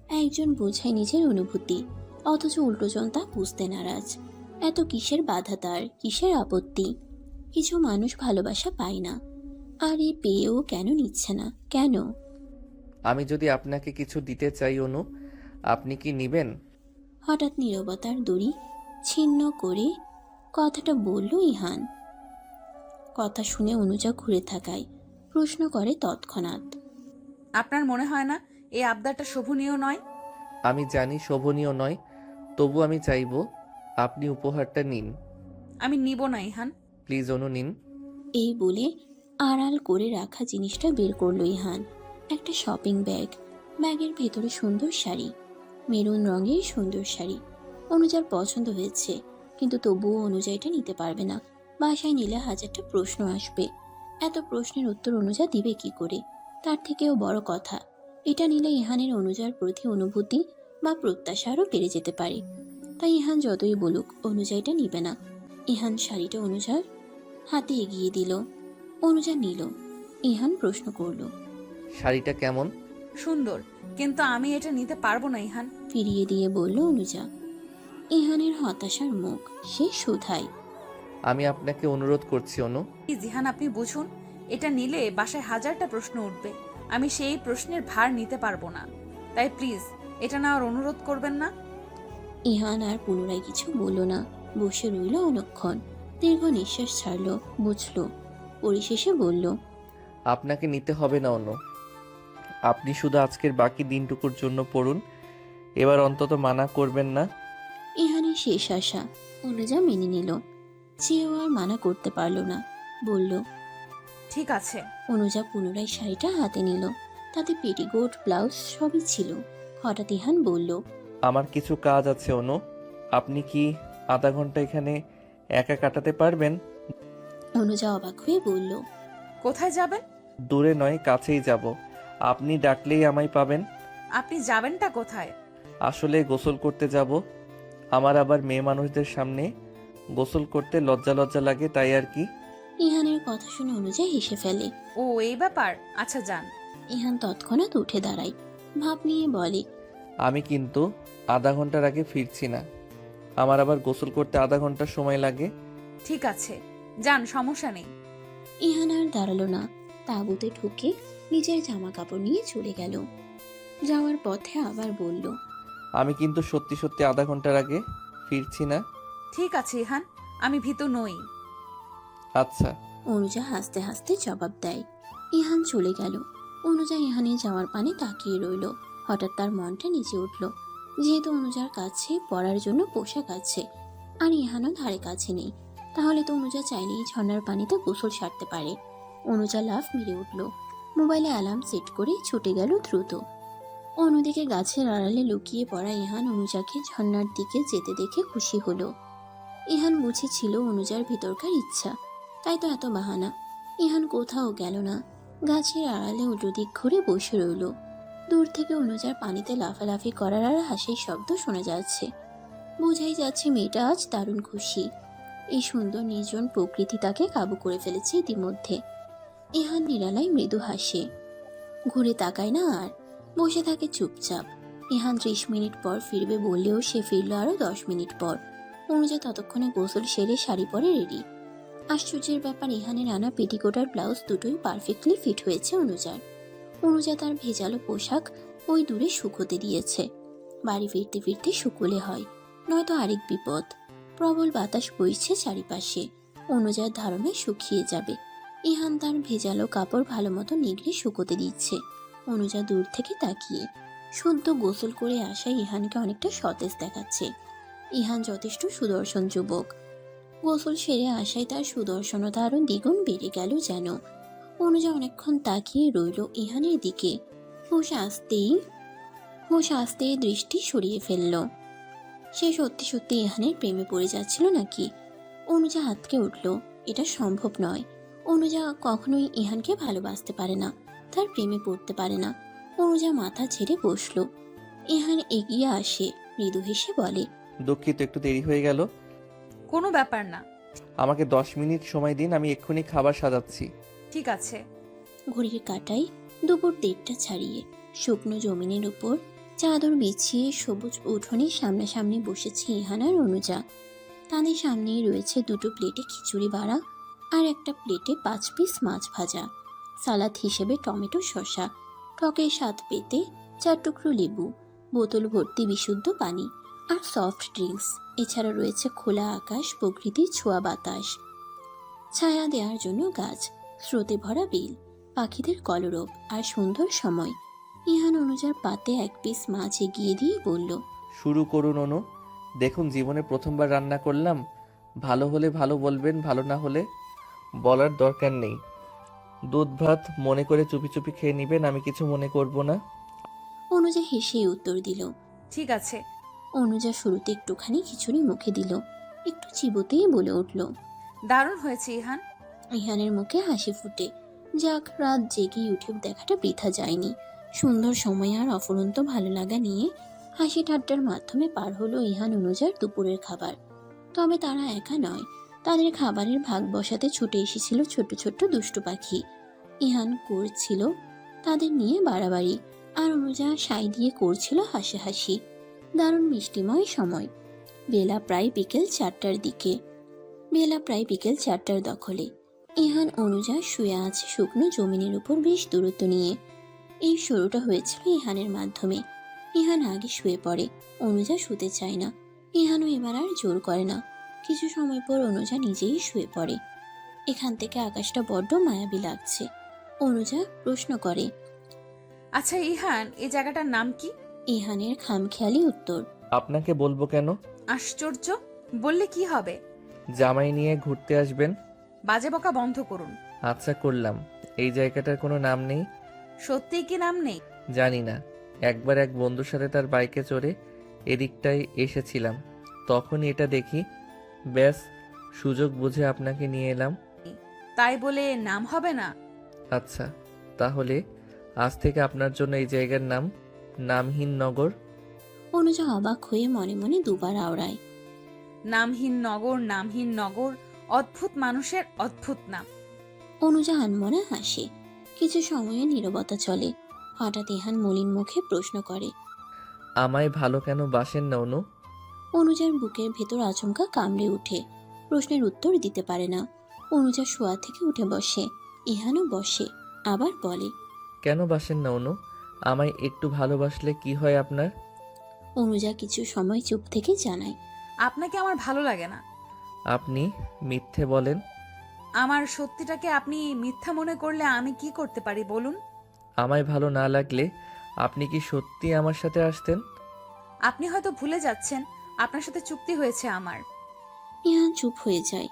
B: একজন বোঝায় নিজের অনুভূতি, অথচ উল্টোজন তা বুঝতে নারাজ। এত কিসের বাধা তার, কিসের আপত্তি? কিছু মানুষ ভালোবাসা পায় না, আর এ পেয়েও কেন নিচ্ছে না, কেন?
C: আমি যদি আপনাকে কিছু দিতে চাই অনু, আপনি কি নিবেন?
B: হঠাৎ নীরবতার দড়ি ছিন্ন করে কথাটা বলল ইহান। কথা শুনে অনুজা ঘুরে থাকায় প্রশ্ন করে তৎক্ষণাৎ।
D: আপনার মনে হয় না এই আবদারটা শোভনীয় নয়?
C: আমি জানি শোভনীয় নয়, তবু আমি চাইবো আপনি উপহারটা নিন।
D: আমি নিব না ইহান।
C: প্লিজ অনু, নিন।
B: এই বলে আড়াল করে রাখা জিনিসটা বের করলো ইহান। একটা শপিং ব্যাগ। ব্যাগের ভেতরে সুন্দর শাড়ি, মেরুন রঙের সুন্দর শাড়ি। অনুজার পছন্দ হয়েছে, কিন্তু তবুও অনুজা এটা নিতে পারবে না। বাসায় নিলে হাজারটা প্রশ্ন আসবে। এত প্রশ্নের উত্তর অনুজা দিবে কি করে? তার থেকেও বড় কথা, এটা নিলে ইহানের অনুজার প্রতি অনুভূতি বা প্রত্যাশা আরও বেড়ে যেতে পারে। তাই ইহান যতই বলুক অনুজা এটা নিবে না। ইহান শাড়িটা অনুজার হাতে এগিয়ে দিল। অনুজা নিল। ইহান প্রশ্ন করল।
C: শাড়িটা কেমন?
D: সুন্দর, কিন্তু আমি এটা নিতে পারবো না ইহান।
B: ফিরিয়ে দিয়ে বলল অনুজা। ইহানের হতাশার মুখ, সে শুধায়।
C: আমি আপনাকে অনুরোধ করছি অনু।
D: প্লিজ ইহান, আপনি বুঝুন, এটা নিলে বাসায় হাজারটা প্রশ্ন উঠবে। আমি সেই প্রশ্নের ভার নিতে পারবো না। তাই প্লিজ এটা নেওয়ার অনুরোধ করবেন না।
B: ইহান আর পুনরায় কিছু বলল না, বসে রইল অনেকক্ষণ। দীর্ঘ নিঃশ্বাস ছাড়ল, বুঝল। পরিশেষে বলল।
C: আপনাকে নিতে হবে না অনু, আপনি শুধু আজকের বাকি দিনটুকুর জন্য পড়ুন। এবার অন্তত মানা করবেন না।
B: ইহানের শেষ আশা। অনুজা মেনে নিল, চেয়েও আর মানা করতে পারল না, বলল।
D: ঠিক আছে।
B: অনুজা পুনরায় শাড়িটা হাতে নিল। তাতে পেটিকোট, ব্লাউজ সবই ছিল। হঠাৎ ইহান বলল।
C: আমার কিছু কাজ আছে অনু, আপনি কি আধা ঘন্টা এখানে একা কাটাতে পারবেন?
B: অনুজা অবাক হয়ে বলল।
D: কোথায় যাবেন?
C: দূরে নয়, কাছেই যাব। আপনি ডাকলেই আমায় পাবেন।
D: আপনি যাবেনটা কোথায়?
C: আসলে গোসল করতে যাব। আমার আবার মেয়ে মানুষদের সামনে গোসল করতে লজ্জা লজ্জা লাগে, তাই আর কি।
B: ইহানের কথা শুনে অনুজা হেসে ফেলে।
D: ও এই ব্যাপার, আচ্ছা যান।
B: ইহান তৎক্ষণাৎ উঠে দাঁড়ায়, ভাব নিয়ে বলে।
C: আমি কিন্তু আধা ঘন্টার আগে ফিরছি না। আমার আবার গোসল করতে আধা ঘন্টা সময় লাগে।
D: ঠিক আছে যান, সমস্যা নেই।
B: ইহান আর দাঁড়ালো না, তাঁবুতে ঢুকে নিজের জামা কাপড় নিয়ে চলে গেল। যাওয়ার পথে আবার বলল।
C: আমি কিন্তু সত্যি সত্যি আধা ঘন্টার আগে ফিরছি না।
D: ঠিক আছে ইহান, আমি ভীতু নই।
C: আচ্ছা।
B: অনুজা হাসতে হাসতে জবাব দেয়। ইহান চলে গেল। অনুজা ইহানের যাওয়ার পানে তাকিয়ে রইল। হঠাৎ তার মনটা নিচে উঠল। যেহেতু অনুজার কাছে পরার জন্য পোশাক আছে আর ইহানও ধারে কাছে নেই, তাহলে তো অনুজা চাইলেই ঝর্ণার পানিতে গোসল সারতে পারে। অনুজা লাফ মেরে উঠল, মোবাইলে অ্যালার্ম সেট করে ছুটে গেল দ্রুত। অন্যদিকে গাছের আড়ালে লুকিয়ে পড়া ইহান অনুজাকে ঝর্ণার দিকে যেতে দেখে খুশি হলো। ইহান বুঝেছিল অনুজার ভিতরকার ইচ্ছা, তাই তো এত বাহানা। ইহান কোথাও গেল না, গাছের আড়ালে উল্টো দিক ঘুরে বসে রইল। দূর থেকে অনুজার পানিতে লাফালাফি করার আর হাসির শব্দ শোনা যাচ্ছে। বোঝাই যাচ্ছে মেয়েটা আজ দারুণ খুশি। এই সুন্দর নির্জন প্রকৃতি তাকে কাবু করে ফেলেছে ইতিমধ্যে। ইহান নিরালায় মৃদু হাসে, ঘুরে তাকায় না আর, বসে থাকে চুপচাপ। ইহান 30 মিনিট পর ফিরবে বললেও সে ফিরল আরো 10 মিনিট পর। অনুজা ততক্ষণে গোসল সেরে শাড়ি পরে রেডি। আশ্চর্যের ব্যাপার, ইহানের আনা পেটিকোট আর ব্লাউজ দুটোই পারফেক্টলি ফিট হয়েছে অনুজার। অনুজা তার ভেজালো পোশাক ওই দূরে শুকোতে দিয়েছে। বাড়ি ফিরতে ফিরতে শুকোলে হয়, নয়তো আরেক বিপদ। প্রবল বাতাস বইছে চারিপাশে, অনুজার ধারণায় শুকিয়ে যাবে। ইহান তার ভেজালো কাপড় ভালো মতো নিগড়ে শুকোতে দিচ্ছে। অনুজা দূর থেকে তাকিয়ে, সদ্য গোসল করে আসা ইহানকে অনেকটা সতেজ দেখাচ্ছে। ইহান যথেষ্ট সুদর্শন যুবক। গোসল সেরে আসায় তার সুদর্শনতা আরো দ্বিগুণ বেড়ে গেল যেন। অনুজা অনেকক্ষণ তাকিয়ে রইল ইহানের দিকে। হুঁশ আসতেই দৃষ্টি সরিয়ে ফেলল। সে সত্যি সত্যি ইহানের প্রেমে পড়ে যাচ্ছিল নাকি? অনুজা হাতকে উঠল, এটা সম্ভব নয়। অনুজা কখনোই ইহানকে ভালোবাসতে পারে না, তার প্রেমে পড়তে পারে না। অনুজা মাথা ঝেড়ে বসল। ইহান এগিয়ে আসে, মৃদু হেসে বলে,
C: দুঃখিত, একটু দেরি হয়ে গেল।
D: কোনো ব্যাপার না।
C: আমাকে 10 মিনিট সময় দিন, আমি এক্ষুনি খাবার সাজাচ্ছি।
D: ঠিক আছে।
B: ঘড়ির কাঁটায় দুপুর 1:30 ছাড়িয়ে শুকনো জমিনের উপর চাদর বিছিয়ে সবুজ উঠোনের সামনাসামনি বসেছে ইহান আর অনুজা। তাদের সামনেই রয়েছে 2টো প্লেটে খিচুড়ি বাড়া আর একটা প্লেটে 5 পিস মাছ ভাজা, সালাদ হিসেবে টমেটো শসা, টকের স্বাদ পেতে 4 টুকরো লেবু, বোতল ভর্তি বিশুদ্ধ পানি আর সফট ড্রিঙ্কস। এছাড়া রয়েছে খোলা আকাশ, প্রকৃতির ছোঁয়া বাতাস, ছায়া দেওয়ার জন্য গাছ, স্রোতে ভরা বিল, পাখিদের কলরব আর সুন্দর সময়। ইহান অনুজার পাতে 1 পিস মাছ এগিয়ে দিয়ে বলল,
C: শুরু করুন অনু। দেখুন, জীবনে প্রথমবার রান্না করলাম। ভালো হলে ভালো বলবেন, ভালো না হলে বলার দরকার নেই। দুধ ভাত মনে করে চুপি চুপি খেয়ে নেবেন, আমি কিছু মনে করব না।
B: অনুজা হেসেই উত্তর দিল।
D: ঠিক আছে।
B: অনুজা শুরুতে একটুখানি খিচুড়ি মুখে দিল, একটু চিবোতেই বলে উঠল,
D: দারুণ হয়েছে ইহান।
B: ইহানের মুখে হাসি ফুটে। যাক, রাত জেগে ইউটিউব দেখাটা বৃথা যায়নি। সুন্দর সময় আর অফুরন্ত ভালো লাগা নিয়ে হাসি ঠাট্টার মাধ্যমে পার হলো ইহান অনুজার দুপুরের খাবার। তবে তারা একা নয়, তাদের খাবারের ভাগ বসাতে ছুটে এসেছিল ছোট ছোট দুষ্টু পাখি। ইহান করছিল তাদের নিয়ে বাড়াবাড়ি, আর অনুজা সাই দিয়ে করছিল হাসাহাসি। দারুণ মিষ্টিময় সময়। বেলা প্রায় বিকেল 4টার দিকে। দখলে। ইহান অনুজা শুয়ে আছে শুকনো জমিনের উপর বেশ দূরত্ব নিয়ে। এই শুরুটা হয়েছিল ইহানের মাধ্যমে। ইহান আগে শুয়ে পড়ে, অনুজা শুতে চায় না। ইহানও এবার আর জোর করে না। কিছু সময় পর অনুজা নিজেই শুয়ে পড়ে। এখান থেকে আকাশটা বড্ড মায়াবী লাগছে। অনুজা প্রশ্ন করে,
D: আচ্ছা ইহান, এই জায়গাটার নাম কি?
B: ইহানের খামখেয়ালি উত্তর,
C: আপনাকে বলবো কেন?
D: আশ্চর্য, বললে কি হবে?
C: জামাই নিয়ে ঘুরতে আসবেন।
D: বাজে বকা বন্ধ করুন।
C: আচ্ছা করলাম। এই জায়গাটার কোনো নাম নেই?
D: সত্যিই কি নাম নেই?
C: জানি না। একবার এক বন্ধুর সাথে তার বাইকে চড়ে এদিকটায় এসেছিলাম, তখনই এটা দেখি। ব্যাস, সুযোগ বুঝে আপনাকে নিয়ে এলাম।
D: তাই বলে নাম হবে না?
C: আচ্ছা, তাহলে আজ থেকে আপনার জন্য এই জায়গার নাম নামহীন নগর।
B: অনুজা অবাক হয়ে মনে মনে দুবার আওড়ায়।
D: নামহীন নগর, নামহীন নগর, অদ্ভুত মানুষের অদ্ভুত নাম।
B: অনুজা আনমনে হাসে। কিছু সময়ে নীরবতা চলে। হঠাৎ ইহান মলিন মুখে প্রশ্ন করে,
C: আমায় ভালো কেন বাসেন না অনু?
B: অনুজার বুকের ভেতর আচমকা কামড়ে উঠে। প্রশ্নের উত্তর দিতে পারে না। অনুজা শোয়া থেকে উঠে বসে। ইহানও বসে, আবার বলে,
C: কেন বাসেন না অনু? আমায় একটু ভালোবাসলে কি হয় আপনার?
B: অনুজা কিছু সময় চুপ থেকে জানায়,
D: আপনাকে আমার ভালো লাগে না।
C: আপনি মিথ্যে বলেন।
D: আমার সত্যিটাকে আপনি মিথ্যা মনে করলে আমি কি করতে পারি বলুন?
C: আমায় ভালো না লাগলে আপনি কি সত্যি আমার সাথে আসতেন?
D: আপনি হয়তো ভুলে যাচ্ছেন আপনার সাথে চুক্তি হয়েছে আমার।
B: ইহান চুপ হয়ে যায়।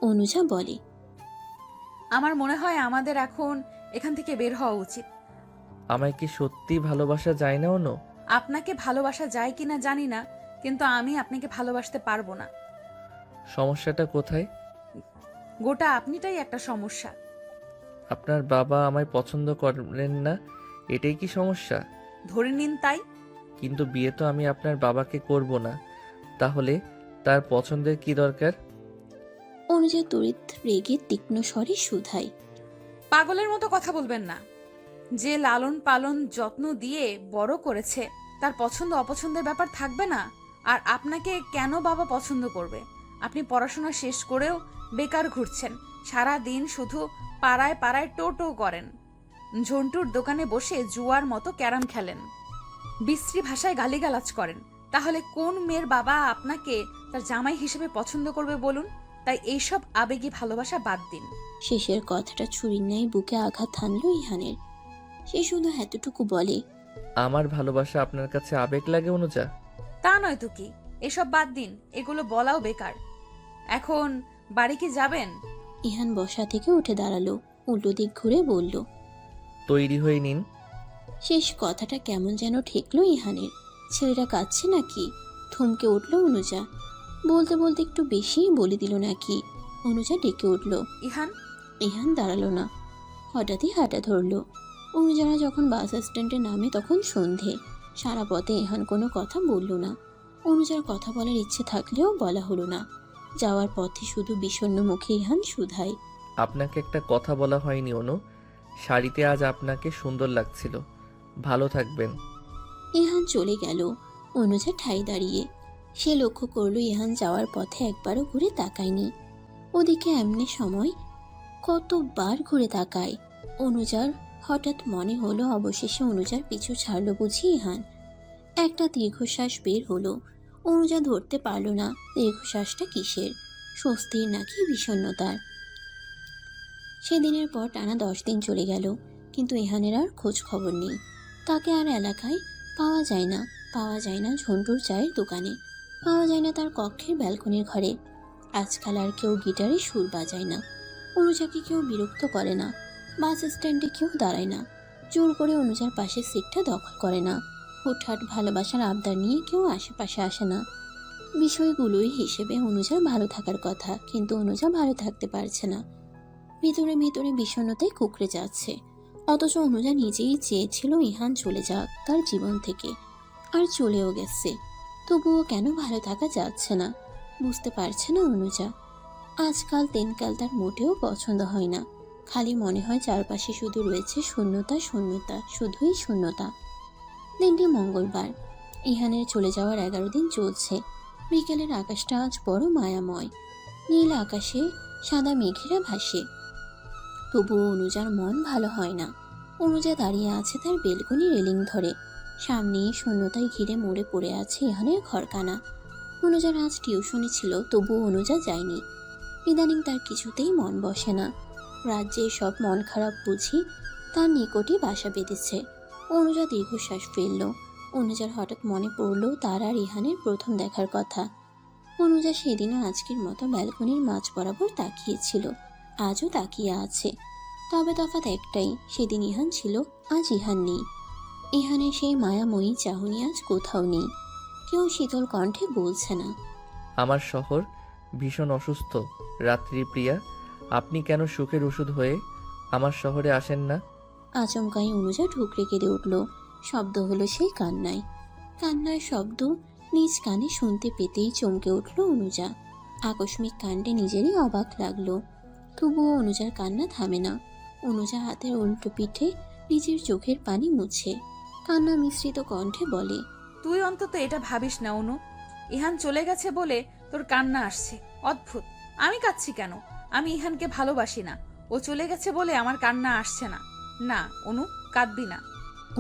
B: অনুজা বলে,
D: আমার মনে হয় আমাদের এখন এখান থেকে বের হওয়া উচিত।
C: আমায় কি সত্যি ভালোবাসা যায় না অনু?
D: আপনাকে ভালোবাসা যায় কিনা জানি না, কিন্তু আমি আপনাকে ভালোবাসতে পারবো না।
C: সমস্যাটা কোথায়?
D: গোটা আপনিটাই একটা সমস্যা।
C: আপনার বাবা আমায় পছন্দ করেন না, এটাই কি সমস্যা?
D: ধরে নিন তাই।
C: কিন্তু বিয়ে তো আমি আপনার বাবাকে করব না, তাহলে তার পছন্দের কি দরকার?
B: অনুজা তড়িৎ রেগে তীক্ষ্ণ স্বরে শুধায়।
D: পাগলের মতো কথা বলবেন না। যে লালন পালন যত্ন দিয়ে বড় করেছে তার পছন্দ অপছন্দের ব্যাপার থাকবে না? আর আপনাকে কেন বাবা পছন্দ করবে? আপনি পড়াশোনা শেষ করেও বেকার ঘুরছেন, সারা দিন শুধু পাড়ায় পাড়ায় টো করেন, ঝন্টুর দোকানে বসে জুয়ার মতো ক্যারাম খেলেন, বিশ্রী ভাষায় গালিগালাজ করেন। তাহলে কোন মেয়ের বাবা আপনাকে তার জামাই হিসেবে পছন্দ করবে বলুন? তাই এইসব আবেগী ভালোবাসা বাদ দিন।
B: শেষের কথাটা ছুরির ন্যায় বুকে আঘাত হানল ইহানের। সে শুধু এতটুকু বলে,
C: আমার ভালোবাসা আপনার কাছে আবেগ লাগে অনুজা?
D: তা নয় তো কি, এসব বাদ দিন, এগুলো বলাও বেকার। এখন বাড়ি কি যাবেন?
B: ইহান বসা থেকে উঠে দাঁড়ালো, উল্টো দিক ঘুরে বলল।
C: তৈরি হয়ে নিন।
B: শেষ কথাটা কেমন যেন ঠেকলো ইহানের। ছেলেটা কাঁদছে নাকি? থমকে উঠল অনুজা। বলতে বলতে একটু বেশিই বলে দিল নাকি? অনুজা ডেকে উঠল।
D: ইহান।
B: ইহান দাঁড়ালো না, হঠাৎই হাঁটা ধরলো। অনুজারা যখন বাস স্ট্যান্ডে নামে তখন সন্ধে। সারা পথে ইহান কোনো কথা বলল না। অনুজার কথা বলার ইচ্ছে থাকলেও বলা হলো না। যাওয়ার পথে শুধু বিষণ্ণ মুখে ইহান শুধায়।
C: আপনাকে একটা কথা বলা হয়নি অনু, শাড়িতে আজ আপনাকে সুন্দর লাগছিল। ভালো থাকবেন।
B: ইহান চলে গেল। অনুজা ঠাই দাঁড়িয়ে। সে লক্ষ্য করলো ইহান যাওয়ার পথে একবারও ঘুরে তাকায়নি। ওদিকে এমনি সময় কতবার ঘুরে তাকায়। অনুজার হঠাৎ মনে হলো অবশেষে অনুজার পিছু ছাড়লো বুঝি ইহান। একটা দীর্ঘশ্বাস বের হলো। অনুজা ধরতে পারল না দীর্ঘশ্বাসটা কিসের, স্বস্তির নাকি বিষণ্ণতার। সেদিনের পর টানা 10 দিন চলে গেল, কিন্তু ইহানের আর খোঁজ খবর নেই। তাকে আর এলাকায় পাওয়া যায় না। পাওয়া যায় না ঝন্টুর চায়ের দোকানে, পাওয়া যায় না তার কক্ষের ব্যালকনির ঘরে। আজকাল আর কেউ গিটারে সুর বাজায় না, অনুজাকে কেউ বিরক্ত করে না। বাস স্ট্যান্ডে কেউ দাঁড়ায় না, জোর করে অনুজার পাশের সিটটা দখল করে না। হুটহাট ভালোবাসার আবদার নিয়ে কেউ আশেপাশে আসে না। বিষয়গুলোই হিসেবে অনুজার ভালো থাকার কথা, কিন্তু অনুজা ভালো থাকতে পারছে না। ভিতরে ভিতরে বিষণ্ণতায় কুঁকড়ে যাচ্ছে। অথচ অনুজা নিজেই চেয়েছিল ইহান চলে যাক তার জীবন থেকে, আর চলেও গেছে। তবুও কেন ভালো থাকা যাচ্ছে না বুঝতে পারছে না অনুজা। আজকাল দিনকাল তার মোটেও পছন্দ হয় না। খালি মনে হয় চারপাশে শুধু রয়েছে শূন্যতা, শূন্যতা, শুধুই শূন্যতা। দিনটি মঙ্গলবার। ইহানের চলে যাওয়ার 11 দিন চলছে। বিকেলের আকাশটা আজ বড় মায়াময়। নীল আকাশে সাদা মেঘেরা ভাসে। তবুও অনুজার মন ভালো হয় না। অনুজা দাঁড়িয়ে আছে তার বেলকনি রেলিং ধরে। সামনেই শূন্যতায় ঘিরে মরে পড়ে আছে ইহানের ঘরখানা। অনুজার আজ টিউশনি ছিল, তবুও অনুজা যায়নি। ইদানিং তার কিছুতেই মন বসে না। রাজ্যে সব মন খারাপ বুঝি তার নিকটই বাসা বেঁধেছে। অনুজা দীর্ঘশ্বাস ফেলল। অনুজার হঠাৎ মনে পড়ল তার আর ইহানের প্রথম দেখার কথা। অনুজা সেদিনও আজকের মতো ব্যালকনির মাঝ বরাবর তাকিয়েছিল, আজও তাকিয়ে আছে। তবে তফাৎ একটাই, সেদিন ইহান ছিল, আজ ইহান নেই। ইহানের সেই মায়াময়ী চাহনি আজ কোথাও নেই। কেউ শীতল কণ্ঠে বলছে না,
C: আমার শহর ভীষণ অসুস্থ রাত্রিপ্রিয়া, আপনি কেন সুখের ওষুধ হয়ে আমার শহরে আসেন না?
B: আচমকাই অনুজা ঠুকরে কেঁদে উঠল। শব্দ হলো সেই কান্নায়। কান্নার শব্দ নিজ কানে শুনতে পেতেই চমকে উঠল অনুজা। আকস্মিক কাণ্ডে নিজেরই অবাক লাগলো। তবুও অনুজার কান্না থামে না। অনুজা হাতের উল্টো পিঠে নিজের চোখের পানি মুছে কান্না মিশ্রিত কণ্ঠে বলে,
D: তুই অন্তত এটা ভাবিস না অনু, ইহান চলে গেছে বলে তোর কান্না আসছে। অদ্ভুত, আমি কাঁদছি কেন? আমি ইহানকে ভালোবাসি না, ও চলে গেছে বলে আমার কান্না আসছে না। না অনু, কাঁদবি না।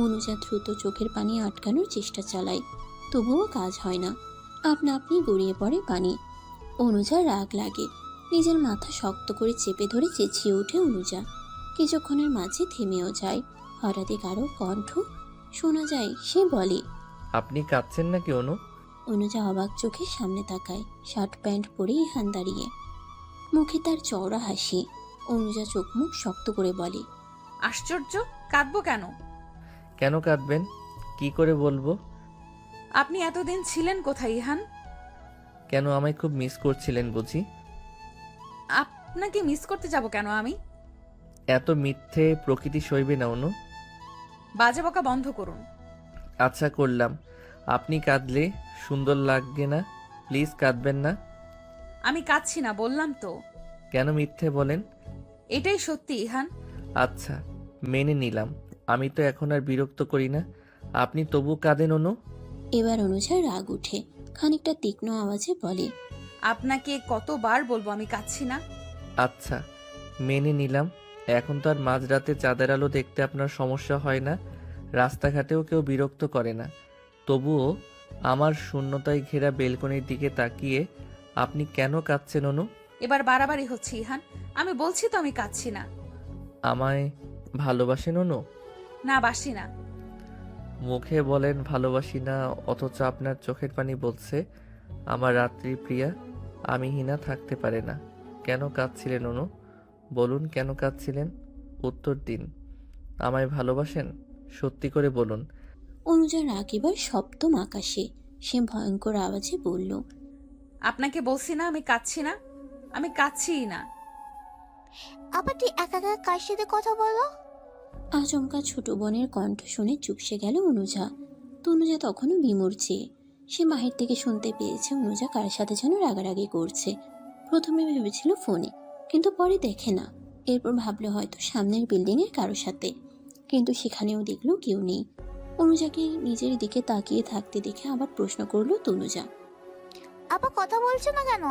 B: অনুজা দ্রুত চোখের পানি আটকানোর চেষ্টা চালায়, তবুও কাজ হয় না। আপনা আপনি গড়িয়ে পড়ে পানি। অনুজা রাগ লাগে। নিজের মাথা শক্ত করে চেপে ধরে চেঁচিয়ে ওঠে অনুজা। কিছুক্ষণের মাঝে থেমেও যায়। হঠাৎই কারো কণ্ঠ শোনা যায়, সে বলে,
C: আপনি কাঁদছেন নাকি অনু?
B: অনুজা অবাক চোখে সামনে তাকায়। শার্ট প্যান্ট পরে ইহান দাঁড়িয়ে, মুখে তার চওড়া হাসি। অনুজা চোখ মুখ শক্ত করে বলে,
D: আশ্চর্য, কাঁদবো কেন?
C: কেন কাঁদবেন? কি করে বলবো?
D: আপনি এতদিন ছিলেন কোথায় ইহান?
C: কেন, আমায় খুব মিস করছিলেন বুঝি?
D: আপনাকে মিস করতে যাব কেন আমি?
C: এত মিথ্যে প্রকৃতি সইবে না অনু।
D: বাজে বকা বন্ধ করুন।
C: আচ্ছা করলাম। আপনি কাঁদলে সুন্দর লাগে না, প্লিজ কাঁদবেন না।
D: আমি কাঁদছি না, বললাম তো।
C: কেন মিথ্যে বলেন?
D: এটাই সত্যি ইহান।
C: আচ্ছা, মেনে নিলাম। আমি তো এখন আর বিরক্ত করি না। আপনি তবু কাঁদেন অনু?
B: এবার অনুজার রাগ উঠে, খানিকটা তীক্ষ্ণ আওয়াজে বলে,
D: আপনাকে কতবার বলবো আমি কাঁদছি না?
C: আচ্ছা, মেনে নিলাম। এখন তো আর মাঝরাতে চাঁদের আলো দেখতে আপনার সমস্যা হয় না, রাস্তাঘাটেও কেউ বিরক্ত করে না। তবুও আমার শূন্যতায় ঘেরা বেলকনির দিকে তাকিয়ে আপনি কেন কাঁদছেন অনু?
D: এবার বাড়াবাড়ি হচ্ছে ইহান। আমি বলছি তো আমি কাঁদছি না।
C: আমায় ভালোবাসেন অনু?
D: না, বাসি না।
C: মুখে বলেন ভালোবাসি না, অথচ আপনার চোখের পানি বলছে আমার রাত্রি প্রিয়া আমি হিনা থাকতে পারে না। কেন কাঁদছিলেন অনু? বলুন কেন কাঁদছিলেন? উত্তর দিন। আমায় ভালোবাসেন? সত্যি করে বলুন।
B: অনুজার রাগ এবার সপ্তম আকাশে। সে ভয়ঙ্কর আওয়াজে বলল,
D: আপনাকে বলছি না আমি কাঁদছি না। আমি কাঁদছিই না।
F: আবার তুই একা একা কার সাথে কথা বলো?
B: আচমকা ছোট বোনের কণ্ঠ শুনে চুপসে গেল অনুজা। তনুজা তখনও বিমূর্ছে। সে বাহির থেকে শুনতে পেয়েছে অনুজা কার সাথে যেন রাগারাগি করছে। প্রথমে ভেবেছিল ফোনে, কিন্তু পরে দেখে না। এরপর ভাবলো হয়তো সামনের বিল্ডিংয়ের কারো সাথে, কিন্তু সেখানেও দেখলো কেউ নেই। অনুজাকে নিজের দিকে তাকিয়ে থাকতে দেখে আবার প্রশ্ন করলো তনুজা।
F: আবার কথা বলছো না কেন?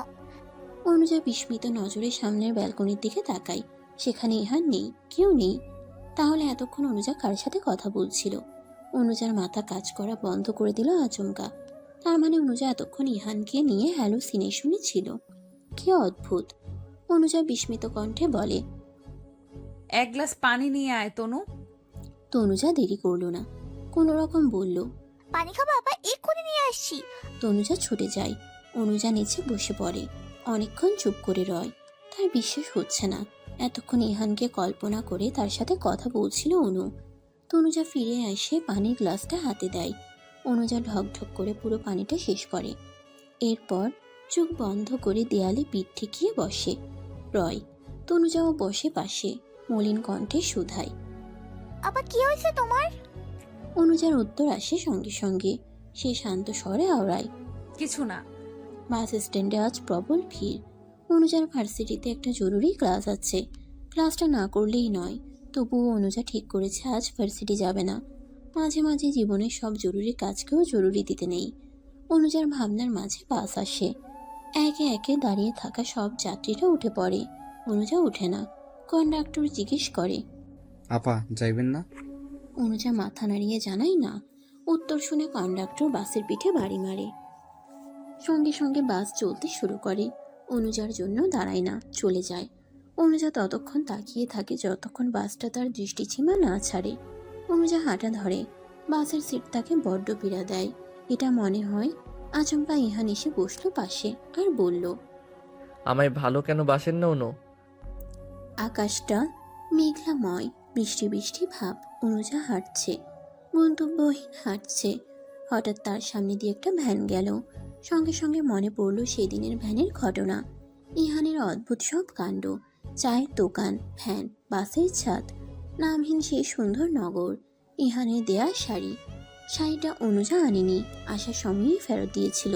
B: অনুজা বিস্মিত নজরে সামনের ব্যালকনির দিকে তাকায়। সেখানে ইহান নেই, কেউ নেই। তাহলে এতক্ষণ অনুজা কার সাথে কথা বলছিল? অনুজার মাথা কাজ করা বন্ধ করে দিল আচমকা। তার মানে অনুজা এতক্ষণ ইহানকে নিয়ে হ্যালুসিনেশনে ছিল। কি অদ্ভুত! অনুজা বিস্মিত কণ্ঠে বলে।
D: এক গ্লাস পানি নিয়ে আয় তনু।
B: তনুজা দেরি করলো না, কোনো রকম বলল।
F: পানি খাবা? আবার এক্ষুনি নিয়ে আসছি।
B: তনুজা ছুটে যায়। অনুজা নিচে বসে পড়ে। অনেকক্ষণ চুপ করে রয়। তার বিশ্বাস হচ্ছে না এতক্ষণ ইহানকে কল্পনা করে তার সাথে কথা বলছিল অনু। তনুজা ফিরে এসে পানির গ্লাসটা হাতে দেয়। অনুজা ঢকঢক করে পুরো পানিটা শেষ করে। এরপর চোখ বন্ধ করে দেয়ালে পিঠ ঠেকিয়ে বসে রয়। তনুজাও বসে পাশে, মলিন কণ্ঠে শুধায়।
F: আবার কি হয়েছে তোমার?
B: অনুজার উত্তর আসে সঙ্গে সঙ্গে। সে শান্ত স্বরে আওড়ায়,
D: কিছু না।
B: বাস স্ট্যান্ডে আজ প্রবল ভিড়। অনুজার ভার্সিটিতে একটা জরুরি ক্লাস আছে। ক্লাসটা না করলেই নয়, তবুও অনুজা ঠিক করেছে আজ ভার্সিটি যাবে না। মাঝে মাঝে জীবনের সব জরুরি কাজকেও জরুরি দিতে নেই। অনুজার ভাবনার মাঝে বাস আসে। একে একে দাঁড়িয়ে থাকা সব যাত্রীরা উঠে পড়ে। অনুজা ওঠে না। কন্ডাক্টর জিজ্ঞেস করে,
E: আপা যাইবেন না?
B: অনুজা মাথা নাড়িয়ে জানায় না। উত্তর শুনে কন্ডাক্টর বাসের পিঠে বাড়ি মারে। সঙ্গে সঙ্গে বাস চলতে শুরু করে। অনুজার জন্য দাঁড়ায় না, চলে যায়। অনুজা ততক্ষণ তাকিয়ে থাকে যতক্ষণ বাসটা তার দৃষ্টিসীমা না ছাড়ে। অনুজা হাঁটা ধরে। বাসের সিট তাকে বড্ড পীড়া দেয়। এটা মনে হয়। আচমকা ইহান এসে বসলো পাশে আর বলল,
C: আমায় ভালো কেন বাসেন না অনু?
B: আকাশটা মেঘলাময়, বৃষ্টি বৃষ্টি ভাব। অনুজা হাঁটছে, গন্তব্যহীন হাঁটছে। হঠাৎ তার সামনে দিয়ে একটা ভ্যান গেল। সঙ্গে সঙ্গে মনে পড়ল সেদিনের ভ্যানের ঘটনা। ইহানের অদ্ভুত সব কাণ্ড। চায়ের দোকান, ভ্যান, বাসের ছাদ, নামহীন সেই সুন্দর নগর। ইহানের দেয়া শাড়ি। শাড়িটা অনুজা আনেনি, আসার সময়ই ফেরত দিয়েছিল।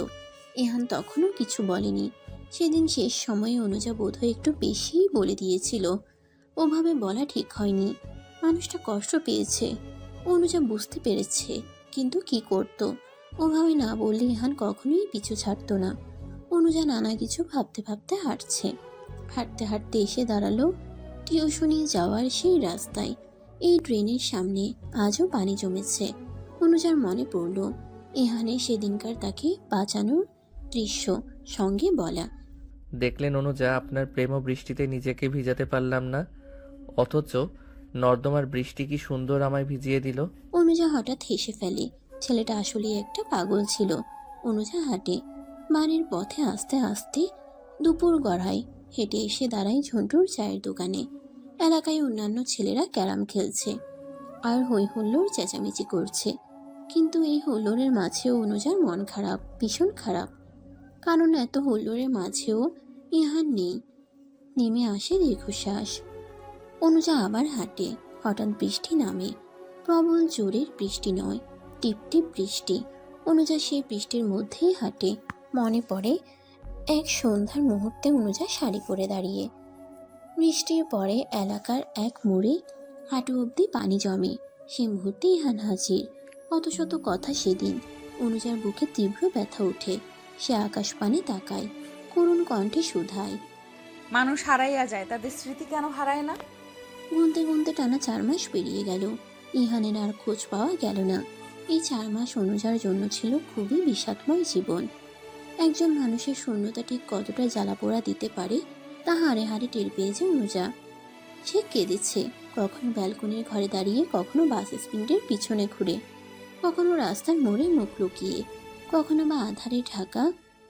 B: ইহান তখনও কিছু বলেনি। সেদিন শেষ সময়ে অনুজা বোধহয় একটু বেশিই বলে দিয়েছিল। ওভাবে বলা ঠিক হয়নি। মানুষটা কষ্ট পেয়েছে, অনুজা বুঝতে পেরেছে, কিন্তু কি করত? ওভাবে না বললে ইহান কখনোই পিছু ছাড়তো না। অনুজা নানা কিছু ভাবতে ভাবতে হাঁটছে। হাঁটতে হাঁটতে এসে দাঁড়ালো টিউশনি যাওয়ার সেই রাস্তায়। এই ট্রেনের সামনে আজও পানি জমেছে। অনুজার মনে পড়ল ইহানের সেদিনকার তাকে বাঁচানোর দৃশ্য, সঙ্গে বলা,
C: দেখলেন অনুজা, আপনার প্রেম ও বৃষ্টিতে নিজেকে ভিজাতে পারলাম না, অথচ নর্দমার বৃষ্টি কি সুন্দর আমায় ভিজিয়ে দিল।
B: অনুজা হঠাৎ হেসে ফেলে। ছেলেটা আসলে একটা পাগল ছিল। অনুজা হাঁটে বাড়ির পথে আস্তে আস্তে দুপুর গড়ায় হেঁটে এসে দাঁড়ায় ঝন্টুর চায়ের দোকানে। এলাকায় অন্যান্য ছেলেরা ক্যারাম খেলছে আর হই হুল্লোড় চেঁচামেচি করছে, কিন্তু এই হুল্লোড়ের মাঝেও অনুজার মন খারাপ, ভীষণ খারাপ। কারণ এত হুল্লোড়ের মাঝেও ইহান নেই। নেমে আসে দীর্ঘশ্বাস। অনুজা আবার হাঁটে। হঠাৎ বৃষ্টি নামে। প্রবল জোরের বৃষ্টি নয়, টিপ টিপ বৃষ্টি। অনুজা সেই বৃষ্টির মধ্যেই হাঁটে। মনে পড়ে এক সন্ধ্যার মুহূর্তে অনুজা শাড়ি পরে দাঁড়িয়ে। বৃষ্টির পরে এলাকার এক মোড়ে হাঁটু অবধি পানি জমে। সে মুহূর্তে ইহান হাজির। কত শত কথা সেদিন। অনুজার বুকে তীব্র ব্যথা ওঠে। সে আকাশ পানে তাকায়, করুণ কণ্ঠে শুধায়।
D: মানুষ হারাইয়া যায়, তাদের স্মৃতি কেন হারায় না?
B: গুনতে গুনতে টানা 4 মাস পেরিয়ে গেল। ইহানের আর খোঁজ পাওয়া গেল না। এই 4 মাস অনুজার জন্য ছিল খুবই বিষাদময় জীবন। একজন মানুষের শূন্যতা ঠিক কতটা জ্বালাপোড়া দিতে পারে তা হাড়ে হাড়ে টের পেয়েছে অনুজা। সে কেঁদেছে, কখনো ব্যালকনির ঘরে দাঁড়িয়ে, কখনো বাস স্ট্যান্ডের পিছনে ঘুরে, কখনো রাস্তার মোড়ে মুখ লুকিয়ে, কখনো বা আধারে ঢাকা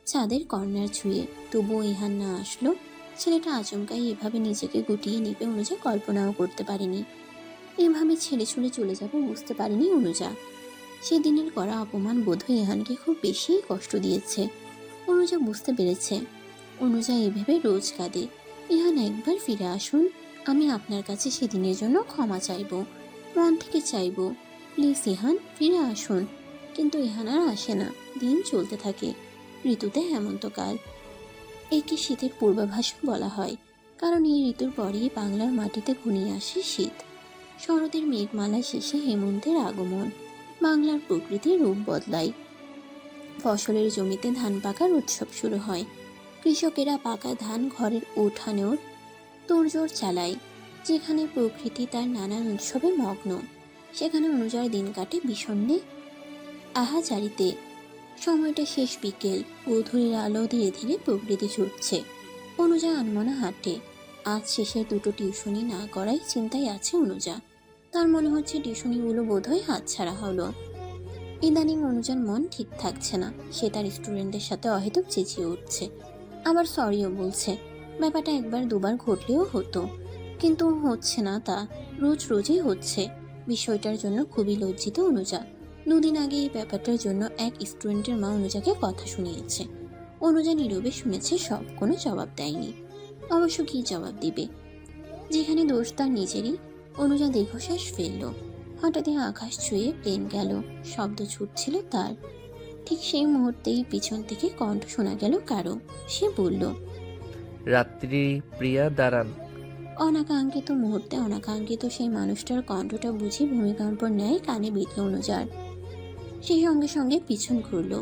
B: চাঁদের কর্নার ছুঁয়ে। তবুও ইহান না আসলো। ছেলেটা আচমকাই এভাবে নিজেকে গুটিয়ে নিবে অনুজা কল্পনাও করতে পারেনি। এভাবে ছেড়ে ছুড়ে চলে যাবে বুঝতে পারেনি অনুজা। সেদিনের করা অপমান বোধহয় ইহানকে খুব বেশি কষ্ট দিয়েছে। অনুজা বুঝতে পেরেছে। অনুজা এভাবে রোজ কাঁদে। ইহান একবার ফিরে আসুন, আমি আপনার কাছে সেদিনের জন্য ক্ষমা চাইব, মন থেকে চাইব। প্লিজ ইহান ফিরে আসুন। কিন্তু ইহান আর আসে না। দিন চলতে থাকে। ঋতুতে হেমন্তকাল। একে শীতের পূর্বাভাস বলা হয়, কারণ এই ঋতুর পরই বাংলার মাটিতে ঘনিয়ে আসে শীত। শরতের মেঘমালা শেষে হেমন্তের আগমন। বাংলার প্রকৃতির রূপ বদলায়। ফসলের জমিতে ধান পাকার উৎসব শুরু হয়। কৃষকেরা পাকা ধান ঘরের উঠানেও তোড়জোড় চালায়। যেখানে প্রকৃতি তার নানান উৎসবে মগ্ন, সেখানে অনুযার দিন কাটে বিষণ্ণে আহাজারিতে। সময়টা শেষ বিকেল। গোধূলির আলো ধীরে ধীরে প্রকৃতি ছুটছে। অনুজা আনমনা হাঁটে। আজ শেষের দুটো টিউশনি না করাই চিন্তায় আছে অনুজা। তার মনে হচ্ছে টিউশনিগুলো বোধহয় হাতছাড়া হলো। ইদানিং অনুজার মন ঠিক থাকছে না। সে তার স্টুডেন্টদের সাথে অহেতুক চেঁচিয়ে উঠছে, আবার সরিও বলছে। ব্যাপারটা একবার দুবার ঘটলেও হতো, কিন্তু হচ্ছে না তা। রোজ রোজই হচ্ছে। বিষয়টার জন্য খুবই লজ্জিত অনুজা। 2 দিন আগে এই ব্যাপারটার জন্য এক স্টুডেন্টের মা অনুজাকে কথা শুনিয়েছে। অনুজা নীরবে শুনেছে সব, কোনো জবাব দেয়নি। অবশ্য কী জবাব দিবে? যেখানে দোষ তার নিজেরই। অনুজা দীর্ঘশ্বাস ফেলল। হঠাৎই আকাশ ছুঁয়ে প্লেন গেল। শব্দ ছুটছিল তার। ঠিক সেই মুহূর্তেই পিছন থেকে কণ্ঠ শোনা গেল কারো। সে বলল,
C: রাত্রি প্রিয়া দাঁড়ান।
B: অনাকাঙ্ক্ষিত মুহূর্তে অনাকাঙ্ক্ষিত সেই মানুষটার কণ্ঠটা বুঝি ভূমিকম্প ন্যায় কানে বিঁধল অনুজার। সেই সঙ্গে সঙ্গে পিছন ঘুরল।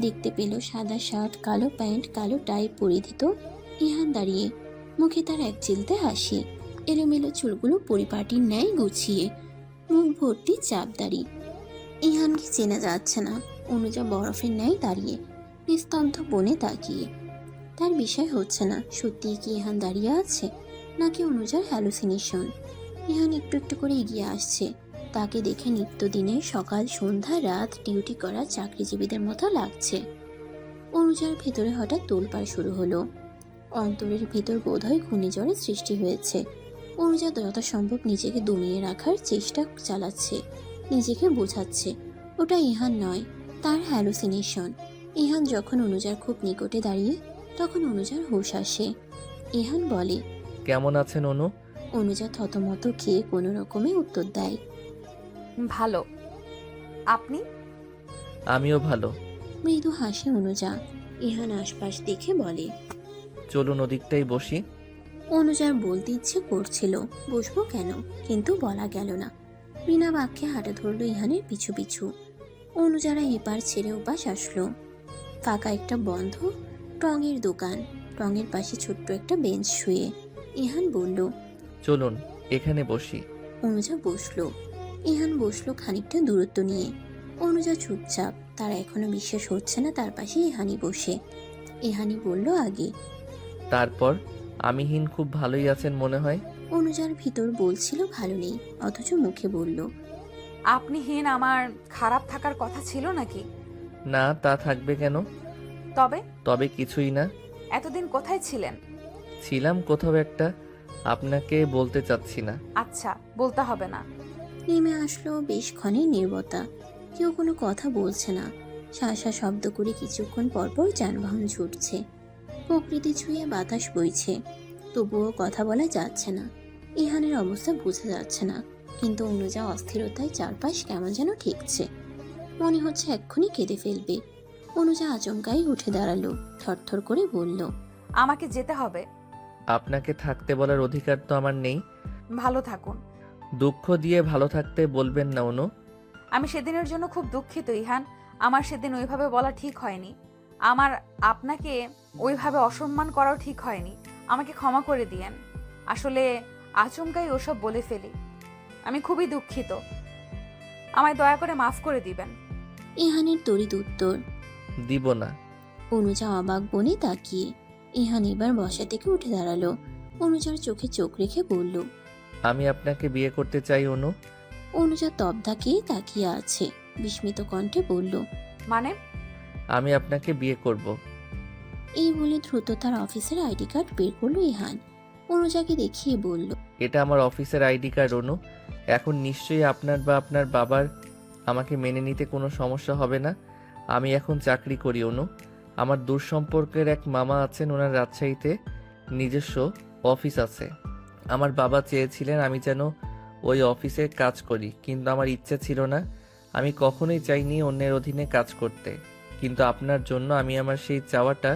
B: দেখতে পেল সাদা শার্ট, কালো প্যান্ট, কালো টাই পরিধিত ইহান দাঁড়িয়ে। মুখে তার এক চিলতে হাসি। এলোমেলো চুলগুলো পরিপাটির ন্যায় গুছিয়ে, মুখ ভর্তি চাপদাড়ি। ইহানকে চেনা যাচ্ছে না। অনুজা বরফের ন্যায় দাঁড়িয়ে, নিস্তব্ধ বনে তাকিয়ে। তার বিষয় হচ্ছে না সত্যিই কি ইহান দাঁড়িয়ে আছে, নাকি অনুজার হ্যালুসিনেশন। ইহান একটু একটু করে এগিয়ে আসছে। তাকে দেখে নিত্যদিনের সকাল সন্ধ্যা রাত ডিউটি করা চাকরিজীবীদের মতো লাগছে। অনুজার ভেতরে হঠাৎ তোলপাড় শুরু হলো। অন্তরের ভেতর বোধহয় ঘূর্ণিঝড়ের সৃষ্টি হয়েছে। অনুজা যথাসম্ভব নিজেকে দমিয়ে রাখার চেষ্টা চালাচ্ছে, নিজেকে বোঝাচ্ছে ওটা ইহান নয়, তার হ্যালুসিনেশন। ইহান যখন অনুজার খুব নিকটে দাঁড়িয়ে, তখন অনুজার হুঁশ আসে। ইহান বলে,
C: কেমন আছেন অনু?
B: অনুজা থতমত খেয়ে কোনো রকমে উত্তর দেয়,
D: ভালো। আপনি?
C: আমিও ভালো।
B: মৃদু হাসে অনুজা। ইহান আশপাশ দেখে বলে,
C: চলুন ওদিকটাই বসি।
B: অনুজার বলতে ইচ্ছে করছিল বসবো কেন, কিন্তু বলা গেল না। বিনা বাক্যে হাঁটা ধরল ইহানের পিছু পিছু। অনুজারা এপার ছেড়ে ওপাশ আসলো। ফাঁকা একটা বন্ধ টঙের দোকান, টঙের পাশে ছোট্ট একটা বেঞ্চ শুয়ে। ইহান বলল,
C: চলুন এখানে বসি।
B: অনুজা বসলো। ইহান বসলো খানিকটা দূরত্ব নিয়ে। অনুজা চুপচাপ। তার এখনো বিশ্বাস হচ্ছে না তার পাশে ইহানি বসে। ইহানি বলল আগে।
C: তারপর আমিহীন খুব ভালোই আছেন মনে হয়।
B: অনুজার ভিতর বলছিল ভালো নেই, অথচ মুখে বলল,
D: আপনিহীন আমার খারাপ থাকার কথা ছিল নাকি?
C: না, তা থাকবে কেন?
D: তবে
C: তবে কিছুই না।
D: এতদিন কোথায় ছিলেন?
C: ছিলাম কোথাও একটা, আপনাকে বলতে চাচ্ছি না।
D: আচ্ছা, বলতে হবে না।
B: নেমে আসলো বেশ ক্ষণের নীরবতা। কেউ কোনো কথা বলছে না। শাঁসা শব্দ করে কিছুক্ষণ পরপর যানবাহন ছুটছে। প্রকৃতি ছুঁয়ে বাতাস বইছে, তবুও কথা বলা যাচ্ছে না। ইহানের অবস্থা বোঝা যাচ্ছে না, কিন্তু অনুজা অস্থিরতায় চারপাশ কেমন যেন ঠেকছে। মনে হচ্ছে এক্ষুনি কেঁদে ফেলবে। অনুজা আচমকাই উঠে দাঁড়ালো, থরথর করে বলল,
D: আমাকে যেতে হবে।
C: আপনাকে থাকতে বলার অধিকার তো আমার নেই।
D: ভালো থাকুন।
C: দুঃখ দিয়ে ভালো থাকতে বলবেন না অনু।
D: আমি সেদিনের জন্য খুব দুঃখিত ইহান। আমার সেদিন ওইভাবে বলা ঠিক হয়নি। আমার আপনাকে ওইভাবে অসম্মান করাও ঠিক হয়নি। আমাকে ক্ষমা করে দিয়েন। আসলে আচমকাই ওসব বলে ফেলি। আমি খুবই দুঃখিত। আমায় দয়া করে মাফ করে দিবেন।
B: ইহানের তড়িৎ উত্তর।
C: দিব না।
B: অনুজা অবাক বনে তাকিয়ে। ইহান এবার বসা থেকে উঠে দাঁড়ালো। অনুজার চোখে চোখ রেখে বলল,
C: আমি আপনাকে বিয়ে করতে চাই অনু।
B: অনুজা তবদাকে তাকিয়ে আছে, বিস্মিত কণ্ঠে বলল,
D: মানে?
C: আমি আপনাকে বিয়ে করব।
B: এই বলে দ্রুত তার অফিসের আইডি কার্ড বের করলো ইহান। অনুজাকে দেখিয়ে বলল,
C: এটা আমার অফিসের আইডি কার্ড অনু। এখন নিশ্চয়ই আপনার বা আপনার বাবার আমাকে মেনে নিতে কোনো সমস্যা হবে না। আমি এখন চাকরি করি অনু। আমার দূর সম্পর্কের এক মামা আছেন, ওনার রাজশাহীতে নিজস্ব অফিস আছে। আমার বাবা চেয়েছিলেন আমি যেন ওই অফিসে কাজ করি, কিন্তু আমার ইচ্ছে ছিল না। আমি কখনোই চাইনি অন্যের অধীনে কাজ করতে, কিন্তু আপনার জন্য আমি আমার সেই চাওয়াটা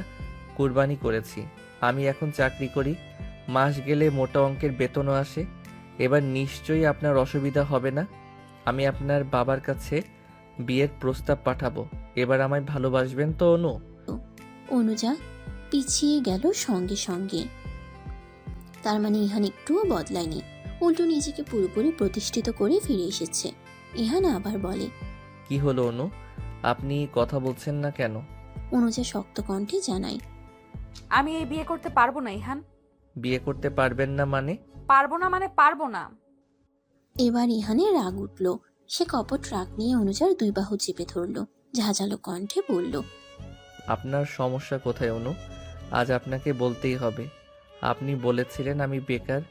C: কুরবানি করেছি। আমি এখন চাকরি করি, মাস গেলে মোটা অঙ্কের বেতনও আসে। এবার নিশ্চয়ই আপনার অসুবিধা হবে না। আমি আপনার বাবার কাছে বিয়ের প্রস্তাব পাঠাবো। এবার আমায় ভালোবাসবেন তো অনু?
B: অনুজা পিছিয়ে গেল সঙ্গে সঙ্গে। তার মানে ইহান একটুও বদলায়নি, উল্টো নিজেকে পুরোপুরি প্রতিষ্ঠিত করে ফিরে এসেছে। ইহান আবার বলে,
C: কি হলো অনু, আপনি কথা বলছেন না কেন?
B: অনুজা শক্ত কণ্ঠে জানায়,
D: আমি এই বিয়ে করতে পারবো না ইহান।
C: বিয়ে করতে পারবেন না মানে?
D: পারবো না মানে পারবো না।
B: এবার ইহানের রাগ উঠল। সে কপট রাগ নিয়ে অনুজার দুই বাহু চেপে ধরল, ঝাঁঝালো কণ্ঠে বলল,
C: আপনার সমস্যা কোথায় অনু? আজ আপনাকে বলতেই হবে। আপনি বলেছিলেন আমি বেকার,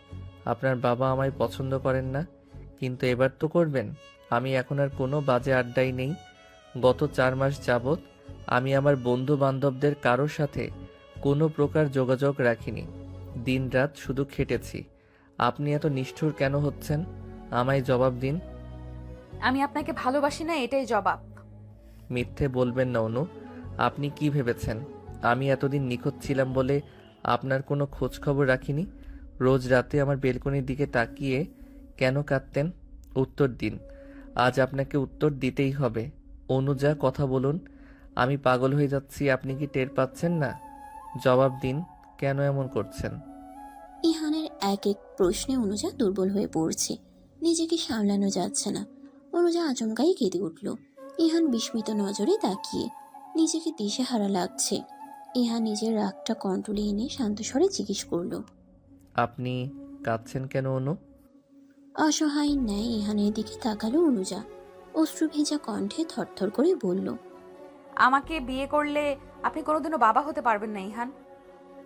C: আপনার বাবা আমায় পছন্দ করেন না, কিন্তু এবার তো করবেন। আমি এখন আর কোনো বাজে আড্ডাই নেই। গত 4 মাস যাবৎ আমি আমার বন্ধু বান্ধবদের কারোর সাথে কোনো প্রকার যোগাযোগ রাখিনি। দিনরাত শুধু খেটেছি। আপনি এত নিষ্ঠুর কেন হচ্ছেন? আমায় জবাব দিন।
D: আমি আপনাকে ভালোবাসি না, এটাই জবাব।
C: মিথ্যে বলবেন না অনু। আপনি কি ভেবেছেন আমি এতদিন নিখোঁজ ছিলাম বলে আপনার কোনো খোঁজ খবর রাখিনি? রোজ রাতে আমার বেলকনির দিকে তাকিয়ে কেন কাঁদতেন? উত্তর দিন। আজ আপনাকে উত্তর দিতেই হবে। অনুজা, কথা বলুন। আমি পাগল হয়ে যাচ্ছি, আপনি কি টের পাচ্ছেন না? জবাব দিন, কেন এমন করছেন?
B: ইহানের এক এক প্রশ্নে অনুজা দুর্বল হয়ে পড়ছে, নিজেকে সামলানো যাচ্ছে না। অনুজা আচমকাই কেঁদে উঠল। ইহান বিস্মিত নজরে তাকিয়ে, নিজেকে দিশেহারা লাগছে। ইহান নিজের রাগটা কন্ট্রোলে এনে শান্ত স্বরে জিজ্ঞেস করল,
C: আপনি কাঁদছেন কেন অনু?
B: অসহায় ন্যায় ইহানের দিকে তাকালো অনুজা। অশ্রু ভেজা কণ্ঠে থরথর করে বলল,
D: আমাকে বিয়ে করলে আপনি কোনোদিনও বাবা হতে পারবেন না ইহান।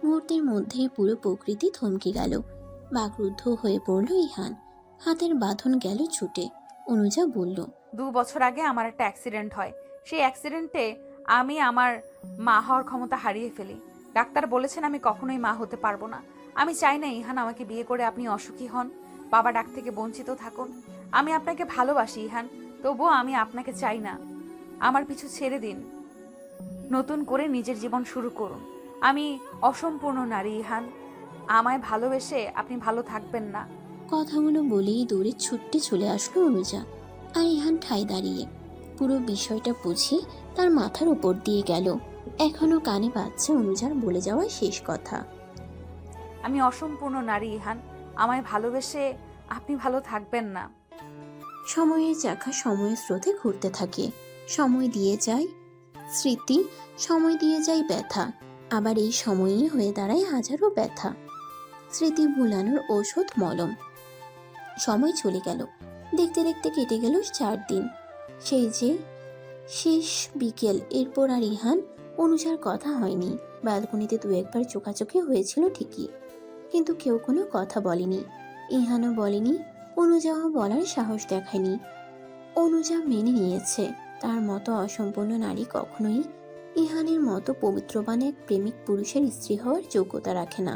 B: মুহূর্তের মধ্যেই পুরো প্রকৃতি থমকে গেল। বাকরুদ্ধ হয়ে পড়ল ইহান, হাতের বাঁধন গেল ছুটে। অনুজা বলল,
D: 2 বছর আগে আমার একটা অ্যাক্সিডেন্ট হয়। সেই অ্যাক্সিডেন্টে আমি আমার মা হওয়ার ক্ষমতা হারিয়ে ফেলি। ডাক্তার বলেছেন আমি কখনোই মা হতে পারবো না। আমি চাই না ইহান আমাকে বিয়ে করে আপনি অসুখী হন, বাবা ডাক থেকে বঞ্চিত থাকুন। আমি আপনাকে ভালোবাসি ইহান, তবুও আমি আপনাকে চাই না। আমার পিছু ছেড়ে দিন, নতুন করে নিজের জীবন শুরু করুন। আমি অসম্পূর্ণ নারী ইহান, আমায় ভালোবেসে আপনি ভালো থাকবেন না।
B: কথাগুলো বলেই দৌড়ে ছুটতে চলে আসলো অনুজা। আর ইহান ঠাই দাঁড়িয়ে পুরো বিষয়টা বুঝে তার মাথার উপর দিয়ে গেল। এখনো কানে বাজছে অনুজার বলে যাওয়া শেষ কথা।
D: আমি অসম্পূর্ণ নারী ইহান, আমায় ভালোবেসে আপনি ভালো থাকবেন না।
B: সময়ের চাকা সময়ের স্রোতে ঘুরতে থাকে। সময় দিয়ে যায় স্মৃতি, সময় দিয়ে যায় ব্যথা, আবার এই সময়ই হয়ে দাঁড়ায় হাজারো ব্যথা। স্মৃতি ভুলানোর ঔষধ মলম। সময় চলে গেল, দেখতে দেখতে কেটে গেল 4 দিন। সেই যে শেষ বিকেল, এরপর আর ইহান অনুজার কথা হয়নি। ব্যালকনিতে 2-1 বার চোখাচোখি হয়েছিল ঠিকই, কিন্তু কেউ কোনো কথা বলেনি। ইহানও বলেনি, অনুজাও বলার সাহস দেখায়নি। অনুজা মেনে নিয়েছে তার মতো অসম্পূর্ণ নারী কখনোই ইহানের মতো পবিত্রবান এক প্রেমিক পুরুষের স্ত্রী হওয়ার যোগ্যতা রাখে না।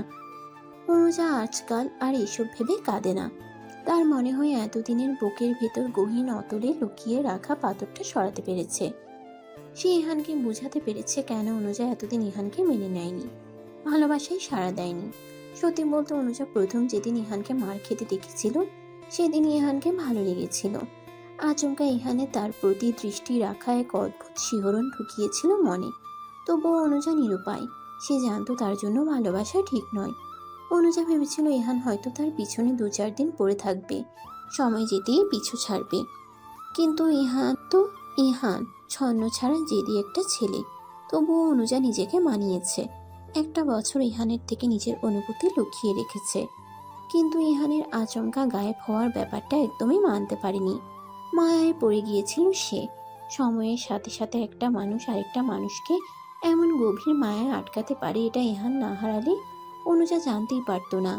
B: অনুজা আজকাল আর এসব ভেবে কাঁদে না। তার মনে হয় এতদিনের বুকের ভেতর গহীন অতলে লুকিয়ে রাখা পাথরটা সরাতে পেরেছে। সে ইহানকে বুঝাতে পেরেছে কেন অনুজা এতদিন ইহানকে মেনে নেয়নি, ভালোবাসায় সাড়া দেয়নি। সত্যি বলতে অনুজা প্রথম যেদিন ইহানকে মার খেতে দেখেছিল সেদিন ইহানকে ভালো লেগেছিল। আচমকা ইহানে তার প্রতি দৃষ্টি রাখা এক অদ্ভুত শিহরণ ঢুকিয়েছিল মনে। তবুও অনুজা নিরুপায়। সে জানতো তার জন্য ভালোবাসা ঠিক নয়। অনুজা ভেবেছিল ইহান হয়তো তার পিছনে 2-4 দিন পড়ে থাকবে, সময় যেতেই পিছু ছাড়বে। কিন্তু ইহান ছন্ন ছাড়া জেদি একটা ছেলে। তবুও অনুজা নিজেকে মানিয়েছে। 1 বছর ইহানের থেকে নিজের অনুভূতি লুকিয়ে রেখেছে। কিন্তু ইহানের আচমকা গায়েব হওয়ার ব্যাপারটা একদমই মানতে পারেনি। মায়ায় পড়ে গিয়েছিল সে। সময়ের সাথে সাথে একটা মানুষ আরেকটা মানুষকে এমন গভীর মায়ায় আটকাতে পারে, এটা ইহান না হারালে অনুজা জানতেই পারত না।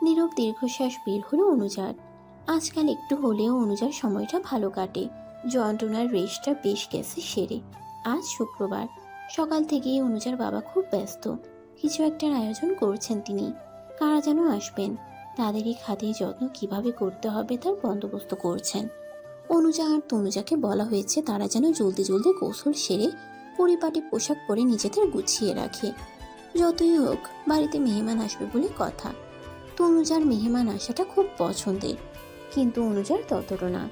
B: নীরব দীর্ঘশ্বাস বের হলো অনুজার। আজকাল একটু হলেও অনুজার সময়টা ভালো কাটে। যন্ত্রণার রেশটা বেশ গেছে সেরে। আজ শুক্রবার সকাল থেকেই অনুজার বাবা খুব ব্যস্ত। কিছু একটার আয়োজন করছেন তিনি। কারা যেন আসবেন, তাদেরই খাতির যত্ন কিভাবে করতে হবে তার বন্দোবস্ত করছেন। অনুজা আর তনুজাকে বলা হয়েছে তারা যেন জলদি জলদি গোসল সেরে পরিপাটি পোশাক পরে নিজেদের গুছিয়ে রাখে। যতই হোক বাড়িতে মেহমান আসবে বলে কথা। তনুজার মেহমান আসাটা খুব পছন্দের, কিন্তু অনুজার ততটা না।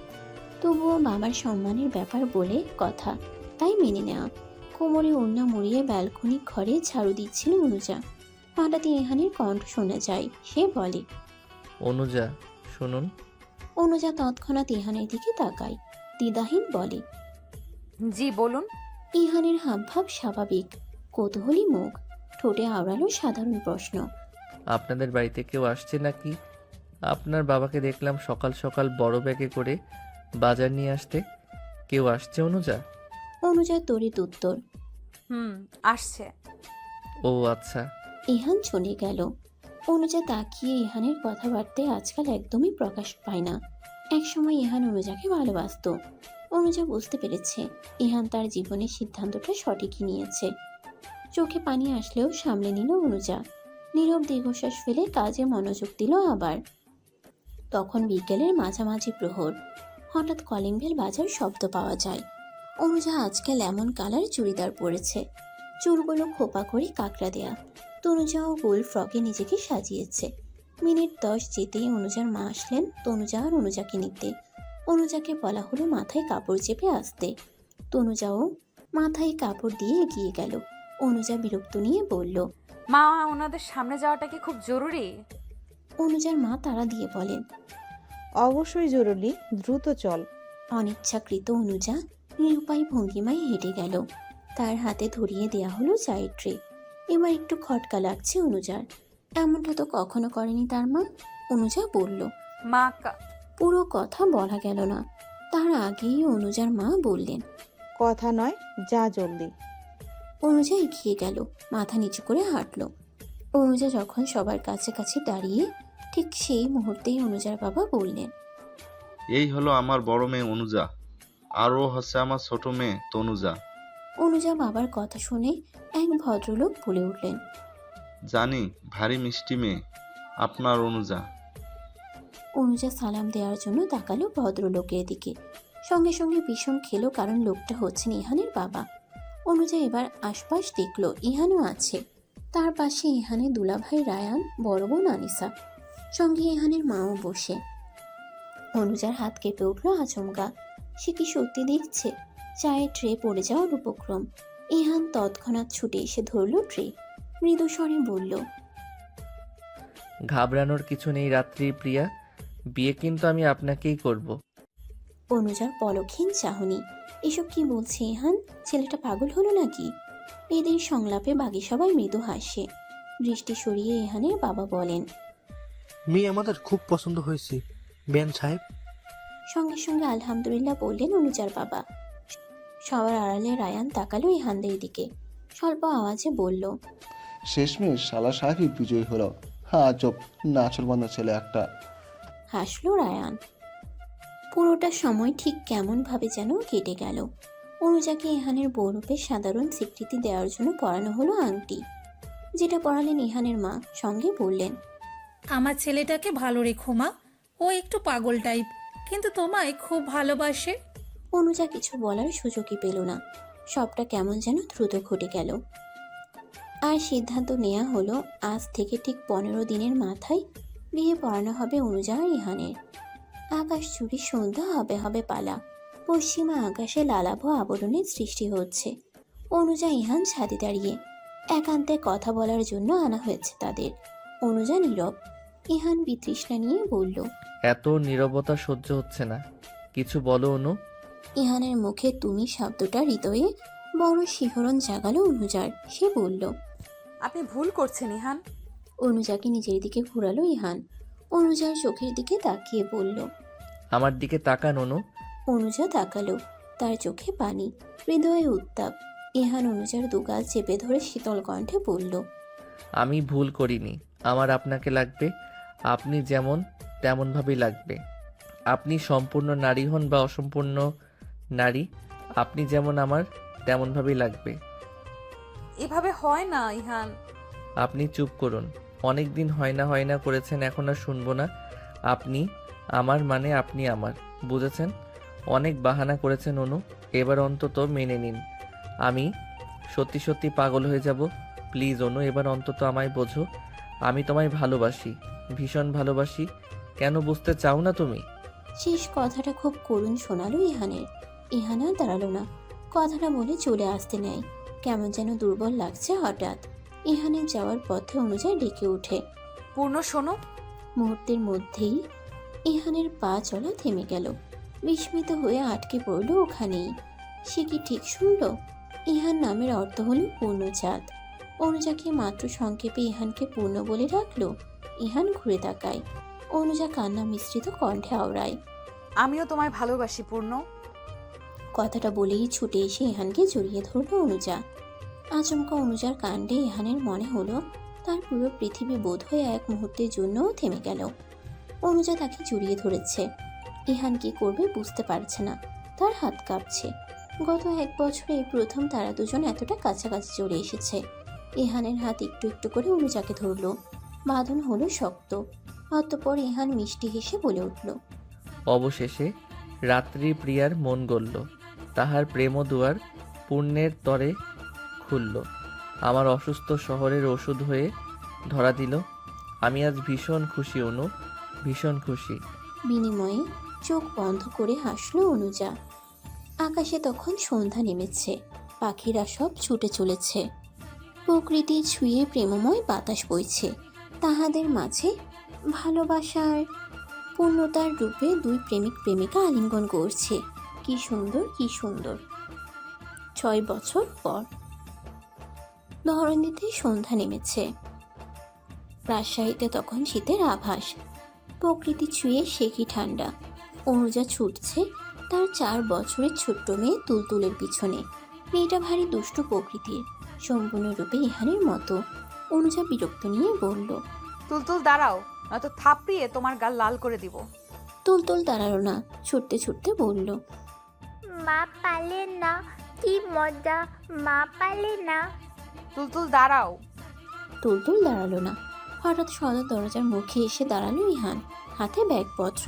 B: তবুও বাবার সম্মানের ব্যাপার বলে কথা, তাই মেনে নেওয়া। কোমরে ওড়না মুড়িয়ে ব্যালকনি ঘরে ঝাড়ু দিচ্ছিল অনুজা। হঠাৎ ইহানের কণ্ঠ শোনা যায়। সে বলে,
C: অনুজা শুনুন।
B: অনুজা তৎক্ষণাৎ ইহানের দিকে তাকায়, দ্বিধাহীন বলে।
D: জি বলুন।
B: ইহানের হাবভাব স্বাভাবিক, কৌতূহলী মুখ, ঠোঁটে আওড়ালো সাধারণ প্রশ্ন।
C: আপনাদের বাড়িতে কেউ আসছে নাকি? আপনার বাবাকে দেখলাম সকাল সকাল বড় ব্যাগে করে বাজার নিয়ে আসতে। কেউ আসছে অনুজা?
B: অনুজার তড়িৎ উত্তর,
D: আসছে।
C: ও আচ্ছা।
B: ইহান চলে গেল। অনুজা তাকিয়ে ইহানের কথাবার্তায় আজকাল একদমই প্রকাশ পায় না। একসময় ইহান অনুজাকে ভালোবাসত। অনুজা বুঝতে পেরেছে ইহান তার জীবনের সিদ্ধান্তটা সঠিকই নিয়েছে। চোখে পানি আসলেও সামলে নিল অনুজা। নীরব দীর্ঘশ্বাস ফেলে কাজে মনোযোগ দিল আবার। তখন বিকেলের মাঝামাঝি প্রহর। হঠাৎ কলিং বেল বাজার শব্দ পাওয়া যায়। অনুজা আজকাল এমন কালার চুড়িদার পরেছে, চুলগুলো খোপা করে কাকড়া দেয়া। তনুজাও গোল ফ্রকে নিজেকে সাজিয়েছে। মিনিট 10 যেতেই অনুজার মা আসলেন তনুজা আর অনুজাকে নিতে। অনুজাকে বলা হলো মাথায় কাপড় চেপে আসতে। তনুজাও মাথায় কাপড় দিয়ে এগিয়ে গেল। অনুজা বিরক্ত নিয়ে বলল,
D: মা, ওনাদের সামনে যাওয়াটা কি খুব জরুরি?
B: অনুজার মা তাড়া দিয়ে বলেন,
G: অবশ্যই জরুরি, দ্রুত চল।
B: অনিচ্ছাকৃত অনুজা নিরুপায় ভঙ্গিমায় হেঁটে গেল। তার হাতে ধরিয়ে দেয়া হলো চায়ের ট্রে। এবার একটু খটকা লাগছে অনুজার। এমনটা তো কখনো করেনি তার মা। অনুজা বলল,
D: মা
B: পুরো কথা বলা গেল না, তার আগেই অনুজার মা বললেন,
G: কথা নয়, যা জলদি।
B: অনুজা এগিয়ে গেল, মাথা নিচু করে হাঁটল। অনুজা যখন সবার কাছাকাছি দাঁড়িয়ে, ঠিক সেই মুহূর্তেই অনুজার বাবা বললেন,
H: এই হলো আমার বড় মেয়ে অনুজা, আর ও হচ্ছে আমার ছোট মেয়ে তনুজা।
B: অনুজা বাবার কথা শুনে এক ভদ্রলোক বলে উঠলেন,
H: জানি ভারী মিষ্টি মেয়ে আপনার অনুজা।
B: অনুজা সালাম দেওয়ার জন্য তাকালো ভদ্রলোকের দিকে। সঙ্গে সঙ্গে বিষম খেলো, কারণ লোকটা হচ্ছেন ইহানের বাবা। অনুজা এবার আশপাশ দেখলো, ইহানও আছে। তার পাশে ইহানের দুলাভাই রায়ান, বড় বোন আনিসা, সঙ্গে ইহানের মাও বসে। অনুজার হাত কেঁপে উঠল আচমকা। সে কি সত্যি দেখছে? চায়ের ট্রে পড়ে যাওয়ার উপক্রম। ইহান তৎক্ষণাৎ ছুটে এসে ধরল ট্রে, মৃদু স্বরে বলল,
C: ঘাবড়ানোর কিছু নেই রাত্রি প্রিয়া, বিয়ে কিন্তু আমি আপনাকেই করব।
B: অনুজার পলকহীন চাহনি। এসব কি বলছে ইহান? ছেলেটা পাগল হলো নাকি? এদের সংলাপে বাকি সবাই মৃদু হাসে। দৃষ্টি সরিয়ে ইহানের বাবা বলেন,
I: মেয়ে আমাদের খুব পছন্দ হয়েছে বেন সাহেব।
B: সঙ্গে সঙ্গে আলহামদুলিল্লাহ বললেন অনুজার বাবা। সবার আড়ালে রায়ান তাকালো ইহানদের দিকে, স্বল্প আওয়াজে বলল,
I: শেষমেশ শালা সাহেব বিজয়ী হলো। হ্যাঁ চুপ, নাচরবান্ধা ছেলে একটা।
B: হাসলো রায়ান। পুরোটা সময় ঠিক কেমন ভাবে যেন কেটে গেল। অনুজাকে ইহানের বৌরূপের সাধারণ স্বীকৃতি দেওয়ার জন্য পরানো হলো আংটি, যেটা পরালেন ইহানের মা। সঙ্গে বললেন,
J: আমার ছেলেটাকে ভালো রেখো মা, ও একটু পাগল টাইপ, কিন্তু তোমায় খুব ভালোবাসে।
B: অনুজা কিছু বলার সুযোগই পেল না। সবটা কেমন যেন দ্রুত ঘটে গেল। আর সিদ্ধান্ত নেওয়া হলো আজ থেকে ঠিক 15 দিনের মাথায় বিয়ে পড়ানো হবে অনুজা আর ইহানের। আকাশ জুড়ে সন্ধ্যা হবে হবে পালা। পশ্চিমা আকাশে লালাভ আবরণের সৃষ্টি হচ্ছে। অনুজা ইহান ছাদে দাঁড়িয়ে, একান্তে কথা বলার জন্য আনা হয়েছে তাদের। অনুজা নীরব। ইহান বিতৃষ্ণা নিয়ে বলল,
C: এত নীরবতা সহ্য হচ্ছে না, কিছু বলো অনু।
B: ইহানের মুখে তুমি শব্দটা হৃদয়ে বড় শিহরণ জাগালো অনুজার। সে বলল,
D: আপনি ভুল করছেন ইহান।
B: অনুজাকে নিজের দিকে ঘোরালো ইহান। অনুজার চোখের দিকে তাকিয়ে বলল।
C: আমার দিকে তাকান অনু।
B: অনুজা তাকালো, তার চোখে পানি, হৃদয়ে উত্তাপ। ইহান অনুজার দুগাল চেপে ধরে শীতল কণ্ঠে বলল,
C: আমি ভুল করিনি, আমার আপনাকে লাগবে। আপনি যেমন তেমনভাবেই লাগবে। আপনি সম্পূর্ণ নারী হন বা অসম্পূর্ণ নারী, আপনি যেমন আমার তেমনভাবেই লাগবে।
D: এভাবে হয় না ইহান।
C: আপনি চুপ করুন। অনেক দিন হয় না করেছেন, এখন আর শুনবো না। আপনি আমার মানে আপনি আমার, বুঝেছেন? অনেক বাহানা করেছেন অনু, এবার অন্তত মেনে নিন। আমি সত্যি সত্যি পাগল হয়ে যাব। প্লিজ অনু, এবার অন্তত আমায় বোঝো। আমি তোমায় ভালোবাসি, ভীষণ ভালোবাসি। কেন বুঝতে চাও না তুমি?
B: শেষ কথাটা খুব করুণ শোনালো ইহানের। ইহানা দাঁড়ালো না, কথাটা বলে চলে আসতে নেয়। কেমন যেন দুর্বল লাগছে হঠাৎ। ইহানের যাওয়ার পথে অনুজা ডেকে ওঠে।
D: পূর্ণ শোনো।
B: মুহূর্তের মধ্যেই ইহানের পা চলা থেমে গেল। বিস্মিত হয়ে আটকে পড়ল ওখানেই। সে কি ঠিক শুনল? ইহান নামের অর্থ হলো পূর্ণচাঁদ। অনুজাকে মাত্র সংক্ষেপে ইহানকে পূর্ণ বলে রাখলো। ইহান ঘুরে তাকায়। অনুজা কান্না মিশ্রিত কণ্ঠে আওড়ায়,
D: আমিও তোমায় ভালোবাসি পূর্ণ।
B: কথাটা বলেই ছুটে এসে ইহানকে জড়িয়ে ধরল অনুজা। আচমকা অনুজার কাণ্ডে ইহানের মনে হলো তার পুরো পৃথিবী বোধহয় এক মুহূর্তের জন্যও থেমে গেল। অনুজা তাকে জড়িয়ে ধরেছে। ইহান কি করবে বুঝতে পারছে না, তার হাত কাঁপছে। গত 1 বছরে এই প্রথম তারা দুজন এতটা কাছাকাছি চলে এসেছে। ইহানের হাত একটু একটু করে অনুজাকে ধরল। বাঁধন হলো শক্ত। অতঃপর ইহান মিষ্টি হেসে বলে উঠল,
C: অবশেষে রাত্রি প্রিয়ার মন গলল, তাহার প্রেম দুয়ার পুণ্যের তরে খুলল। আমার অসুস্থ শহরের ওষুধ হয়ে ধরা দিল। আমি আজ ভীষণ খুশি অনু, ভীষণ খুশি।
B: বিনিময়ে চোখ বন্ধ করে হাসল অনুজা। আকাশে তখন সন্ধ্যা নেমেছে। পাখিরা সব ছুটে চলেছে। প্রকৃতি ছুঁয়ে প্রেমময় বাতাস বইছে। তাহাদের মাঝে ভালোবাসার পূর্ণতার রূপে 2 প্রেমিক প্রেমিকা আলিঙ্গন করছে। কি সুন্দর, কি সুন্দর। 6 বছর পর ধরণীতে সন্ধ্যা নেমেছে। রাজশাহীতে তখন শীতের আভাস। প্রকৃতি ছুঁয়ে সে কি ঠান্ডা। অনুজা ছুটছে তার 4 বছরের ছোট্ট মেয়ে তুলতুলের পিছনে। মেয়েটা ভারী দুষ্টু প্রকৃতির, সম্পূর্ণরূপে ইহানের মতো। অনুজা বিরক্ত নিয়ে বলল,
D: তুলতুল দাঁড়াও, নয়তো থাপড়িয়ে তোমার গাল লাল করে দিব।
B: তুলতুল দাঁড়ালো না, ছুটতে ছুটতে বলল,
F: মা পালে না, কি মজা, মা পালে না।
D: তুলতুল দাঁড়াও।
B: তুলতুল দাঁড়ালো না। হঠাৎ সদর দরজার মুখে এসে দাঁড়ালো ইহান, হাতে ব্যাগপত্র।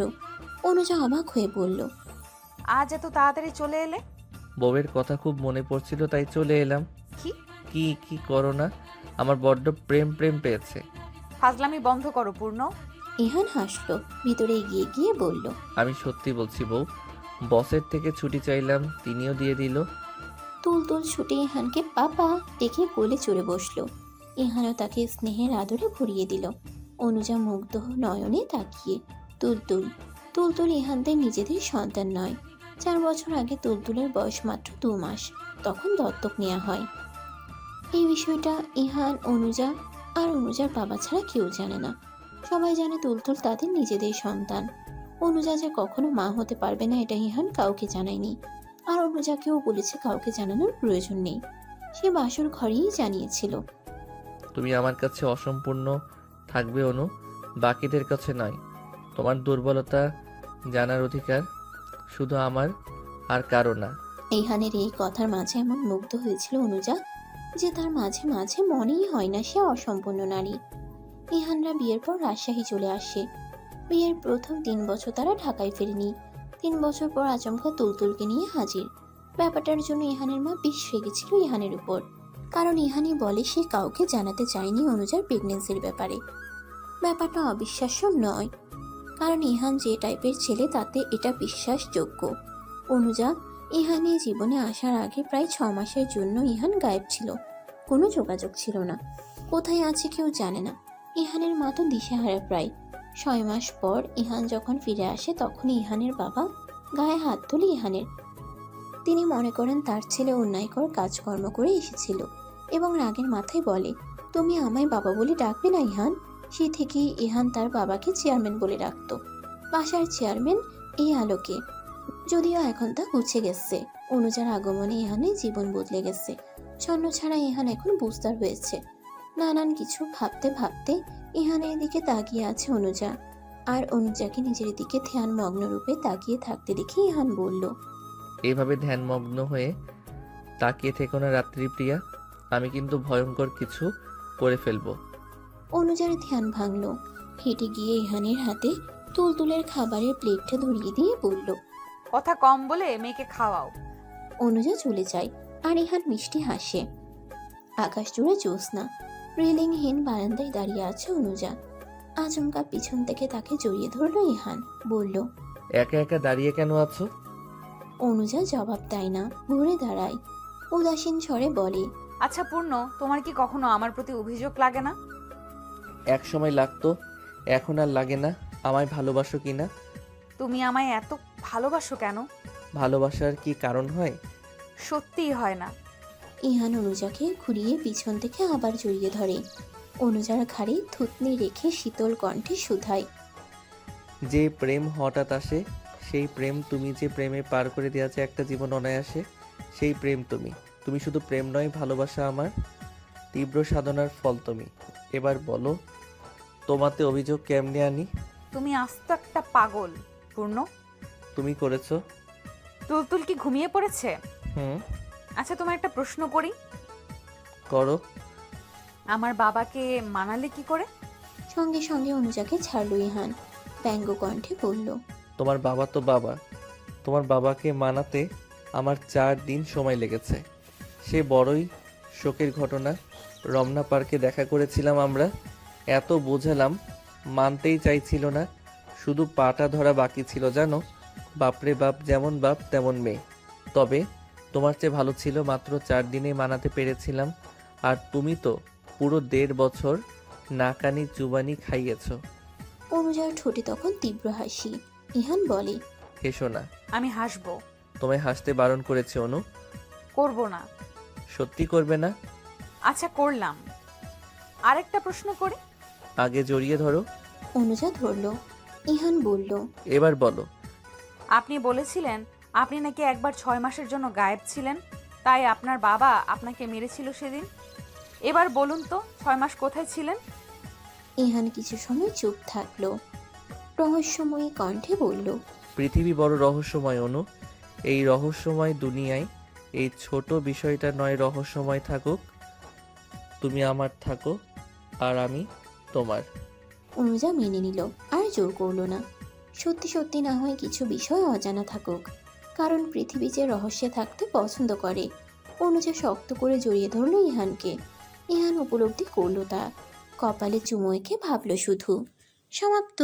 B: অনুজা অবাক হয়ে বলল,
D: আজ এত তাড়াতাড়ি চলে এলে?
C: বউয়ের কথা খুব মনে পড়ছিল, তাই চলে এলাম।
D: কি
C: কি কি করো না, আমার বড্ড প্রেম প্রেম পেয়েছে।
D: ফাজলামি বন্ধ করো পূর্ণ।
B: ইহান হাসলো, ভিতরে এগিয়ে গিয়ে বলল,
C: আমি সত্যি বলছি বউ, বসের থেকে ছুটি চাইলাম, তিনিও দিয়ে দিল।
B: তুলতুল ছুটে ইহানকে পাপা ডেকে কোলে চড়ে বসলো। ইহানও তাকে স্নেহের আদরে ভরিয়ে দিল। অনুজা মুগ্ধ নয়নে তাকিয়ে। তুলতুল তুলতুল ইহানদের নিজেদের সন্তান নয়। 4 বছর আগে তুলতুলের বয়স মাত্র 2 মাস, তখন দত্তক নেওয়া হয়। এই বিষয়টা ইহান, অনুজা আর অনুজার বাবা ছাড়া কেউ জানে না। সবাই জানে তুলতুল তাদের নিজেদের সন্তান। অনুজা যে কখনো মা হতে পারবে না এটা ইহান কাউকে জানায়নি, আর অনুজাকেও বলেছে কাউকে জানানোর প্রয়োজন নেই। সে বাসর ঘরেই জানিয়েছিল।
C: তুমি আমার কাছে অসম্পূর্ণ থাকবে অনু, বাকিদের কাছে নয়। তোমার দুর্বলতা জানার অধিকার শুধু আমার, আর কারো না।
B: ইহানের এই কথার মাঝে এমন মুগ্ধ হয়েছিল অনুজা যে তার মাঝে মাঝে মনেই হয় না সে অসম্পূর্ণ নারী। ইহানরা বিয়ের পর রাজশাহী চলে আসে। বিয়ের প্রথম 3 বছর তারা ঢাকায় ফেরেনি। 3 বছর পর আচমকা তুলতুলকে নিয়ে হাজির। ব্যাপারটার জন্য ইহানের মা বেশ রেগেছিল ইহানের উপর, কারণ ইহানি বলে সে কাউকে জানাতে চায়নি অনুজার প্রেগনেন্সির ব্যাপারে। ব্যাপারটা অবিশ্বাস্য নয়, কারণ ইহান যে টাইপের ছেলে তাতে এটা বিশ্বাসযোগ্য। অনুজা ইহানের জীবনে আসার আগে প্রায় 6 মাসের জন্য ইহান গায়েব ছিল, কোনো যোগাযোগ ছিল না। কোথায় আছে কেউ জানে না। ইহানের মা তো দিশেহারা প্রায়। 6 মাস পর ইহান যখন ফিরে আসে তখন ইহানের বাবা গায়ে হাত তোলে ইহানের। তিনি মনে করেন তার ছেলে অন্যায়কর কাজকর্ম করে এসেছিল এবং রাগের মাথায় বলে, তুমি আমায় বাবা বলে ডাকবে না ইহান। সে থেকেই ইহান তার বাবাকে চেয়ারম্যান বলে ডাকত। বাসার চেয়ারম্যান এই আলোকে, যদিও এখন তা মুছে গেছে। অনুজার আগমনে ইহানের জীবন বদলে গেছে। ছন্ন ছাড়া ইহান এখন বুঝদার হয়েছে। নানান কিছু ভাবতে ভাবতে ইহানের দিকে তাকিয়ে আছে অনুজা, আর অনুজাকে নিজের দিকে ধ্যানমগ্ন রূপে তাকিয়ে থাকতে দেখে ইহান বলল,
C: এইভাবে ধ্যানমগ্ন হয়ে তাকিয়ে থেকো না রাত্রিপ্রিয়া, আমি কিন্তু ভয়ঙ্কর কিছু করে ফেলবো।
B: অনুজার ধ্যান ভাঙল। হেঁটে গিয়ে ইহানের হাতে তুলতুলের খাবারের প্লেটটা ধরিয়ে দিয়ে বলল,
D: কথা কম বলে মেয়েকে খাওয়াও।
B: অনুজা চলে যায়, আর ইহান মিষ্টি হাসে। আকাশ জুড়ে জ্যোৎস্না। রেলিংহীন বারান্দায় দাঁড়িয়ে আছে অনুজা। আচমকা পিছন থেকে তাকে জড়িয়ে ধরল ইহান, বলল,
C: একা একা দাঁড়িয়ে কেন আছো?
B: অনুজা জবাব দেয় না, ঘুরে দাঁড়ায়। উদাসীন স্বরে বলে,
D: আচ্ছা পূর্ণ, তোমার কি কখনো আমার প্রতি অভিযোগ লাগে না?
C: এক সময় লাগতো, এখন আর লাগে না। আমায় ভালোবাসো কি না?
D: তুমি আমায় এত ভালোবাসো কেন?
C: ভালোবাসার কি কারণ হয়?
D: সত্যিই হয় না।
B: ইহান অনুজাকে ঘুরিয়ে পিছন থেকে আবার জড়িয়ে ধরে। অনুজার ঘাড়ে থুতনি রেখে শীতল কণ্ঠে শুধায়,
C: যে প্রেম হঠাৎ আসে, সেই প্রেম তুমি, যে প্রেমে পার করে দিয়েছে একটা জীবন অনায়াসে, সেই প্রেম তুমি। তুমি শুধু প্রেম নয়, ভালোবাসা আমার তীব্র সাধনার ফল তুমি। এবার বলো, তোমাতে অভিযোগ কেমনে আনি?
D: তুমি আস্ত একটা পাগল পূর্ণ।
C: তুমি করেছো।
D: তুলতুল কি ঘুমিয়ে পড়েছে?
C: হুম।
D: আচ্ছা তোমার একটা প্রশ্ন করি,
C: করো।
D: আমার বাবাকে মানালে কি করে?
B: সঙ্গে সঙ্গে অনুজাকে ছাড়ল ইহান। ব্যঙ্গ কণ্ঠে বলল,
C: তোমার বাবা তো বাবা, তোমার বাবাকে মানাতে আমার 4 দিন সময় লেগেছে। সে বড়ই শোকের ঘটনা। রমনা পার্কে দেখা করেছিলাম আমরা। এত বোঝালাম, মানতেই চাইছিল না। শুধু পাটা ধরা বাকি ছিল জানো। বাপরে বাপ, যেমন বাপ তেমন মেয়ে। তবে তোমার চেয়ে ভালো ছিল, মাত্র 4 দিনে মানাতে পেরেছিলাম। আর তুমি তো পুরো 1.5 বছর নাকানি চুবানি খাইয়েছো।
B: অনুজার ঠোঁটে তখন তীব্র হাসি। ইহান বলে,
C: হেসো না।
D: আমি হাসবো।
C: তোমায় হাসতে বারণ করেছে অনু।
D: করব না।
C: সত্যি করবে না?
D: আচ্ছা করলাম। আরেকটা প্রশ্ন করি।
C: আগে জড়িয়ে ধরো।
B: অনুজা ধরল। ইহান বলল,
C: এবার বলো।
D: আপনি বলেছিলেন আপনি নাকি একবার 6 মাসের জন্য গায়েব ছিলেন, তাই আপনার বাবা আপনাকে মেরেছিল সেদিন। এবার বলুন তো 6 মাস কোথায় ছিলেন?
B: ইহান কিছু সময় চুপ থাকলো। রহস্যময়ী কণ্ঠে বলল,
C: পৃথিবী বড় রহস্যময় অনু। এই রহস্যময় দুনিয়ায় এই ছোট বিষয়টা নয় রহস্যময় থাকুক। তুমি আমার থাকো, আর আমি তোমার।
B: অনুজা মেনে নিল, আর জোর করল না। সত্যি সত্যি না হয় কিছু বিষয় অজানা থাকুক, কারণ পৃথিবী যে রহস্যে থাকতে পছন্দ করে। অনুজা শক্ত করে জড়িয়ে ধরল ইহানকে। ইহান উপলব্ধি করল তা। কপালে চুমো এঁকে ভাবল শুধু। সমাপ্ত।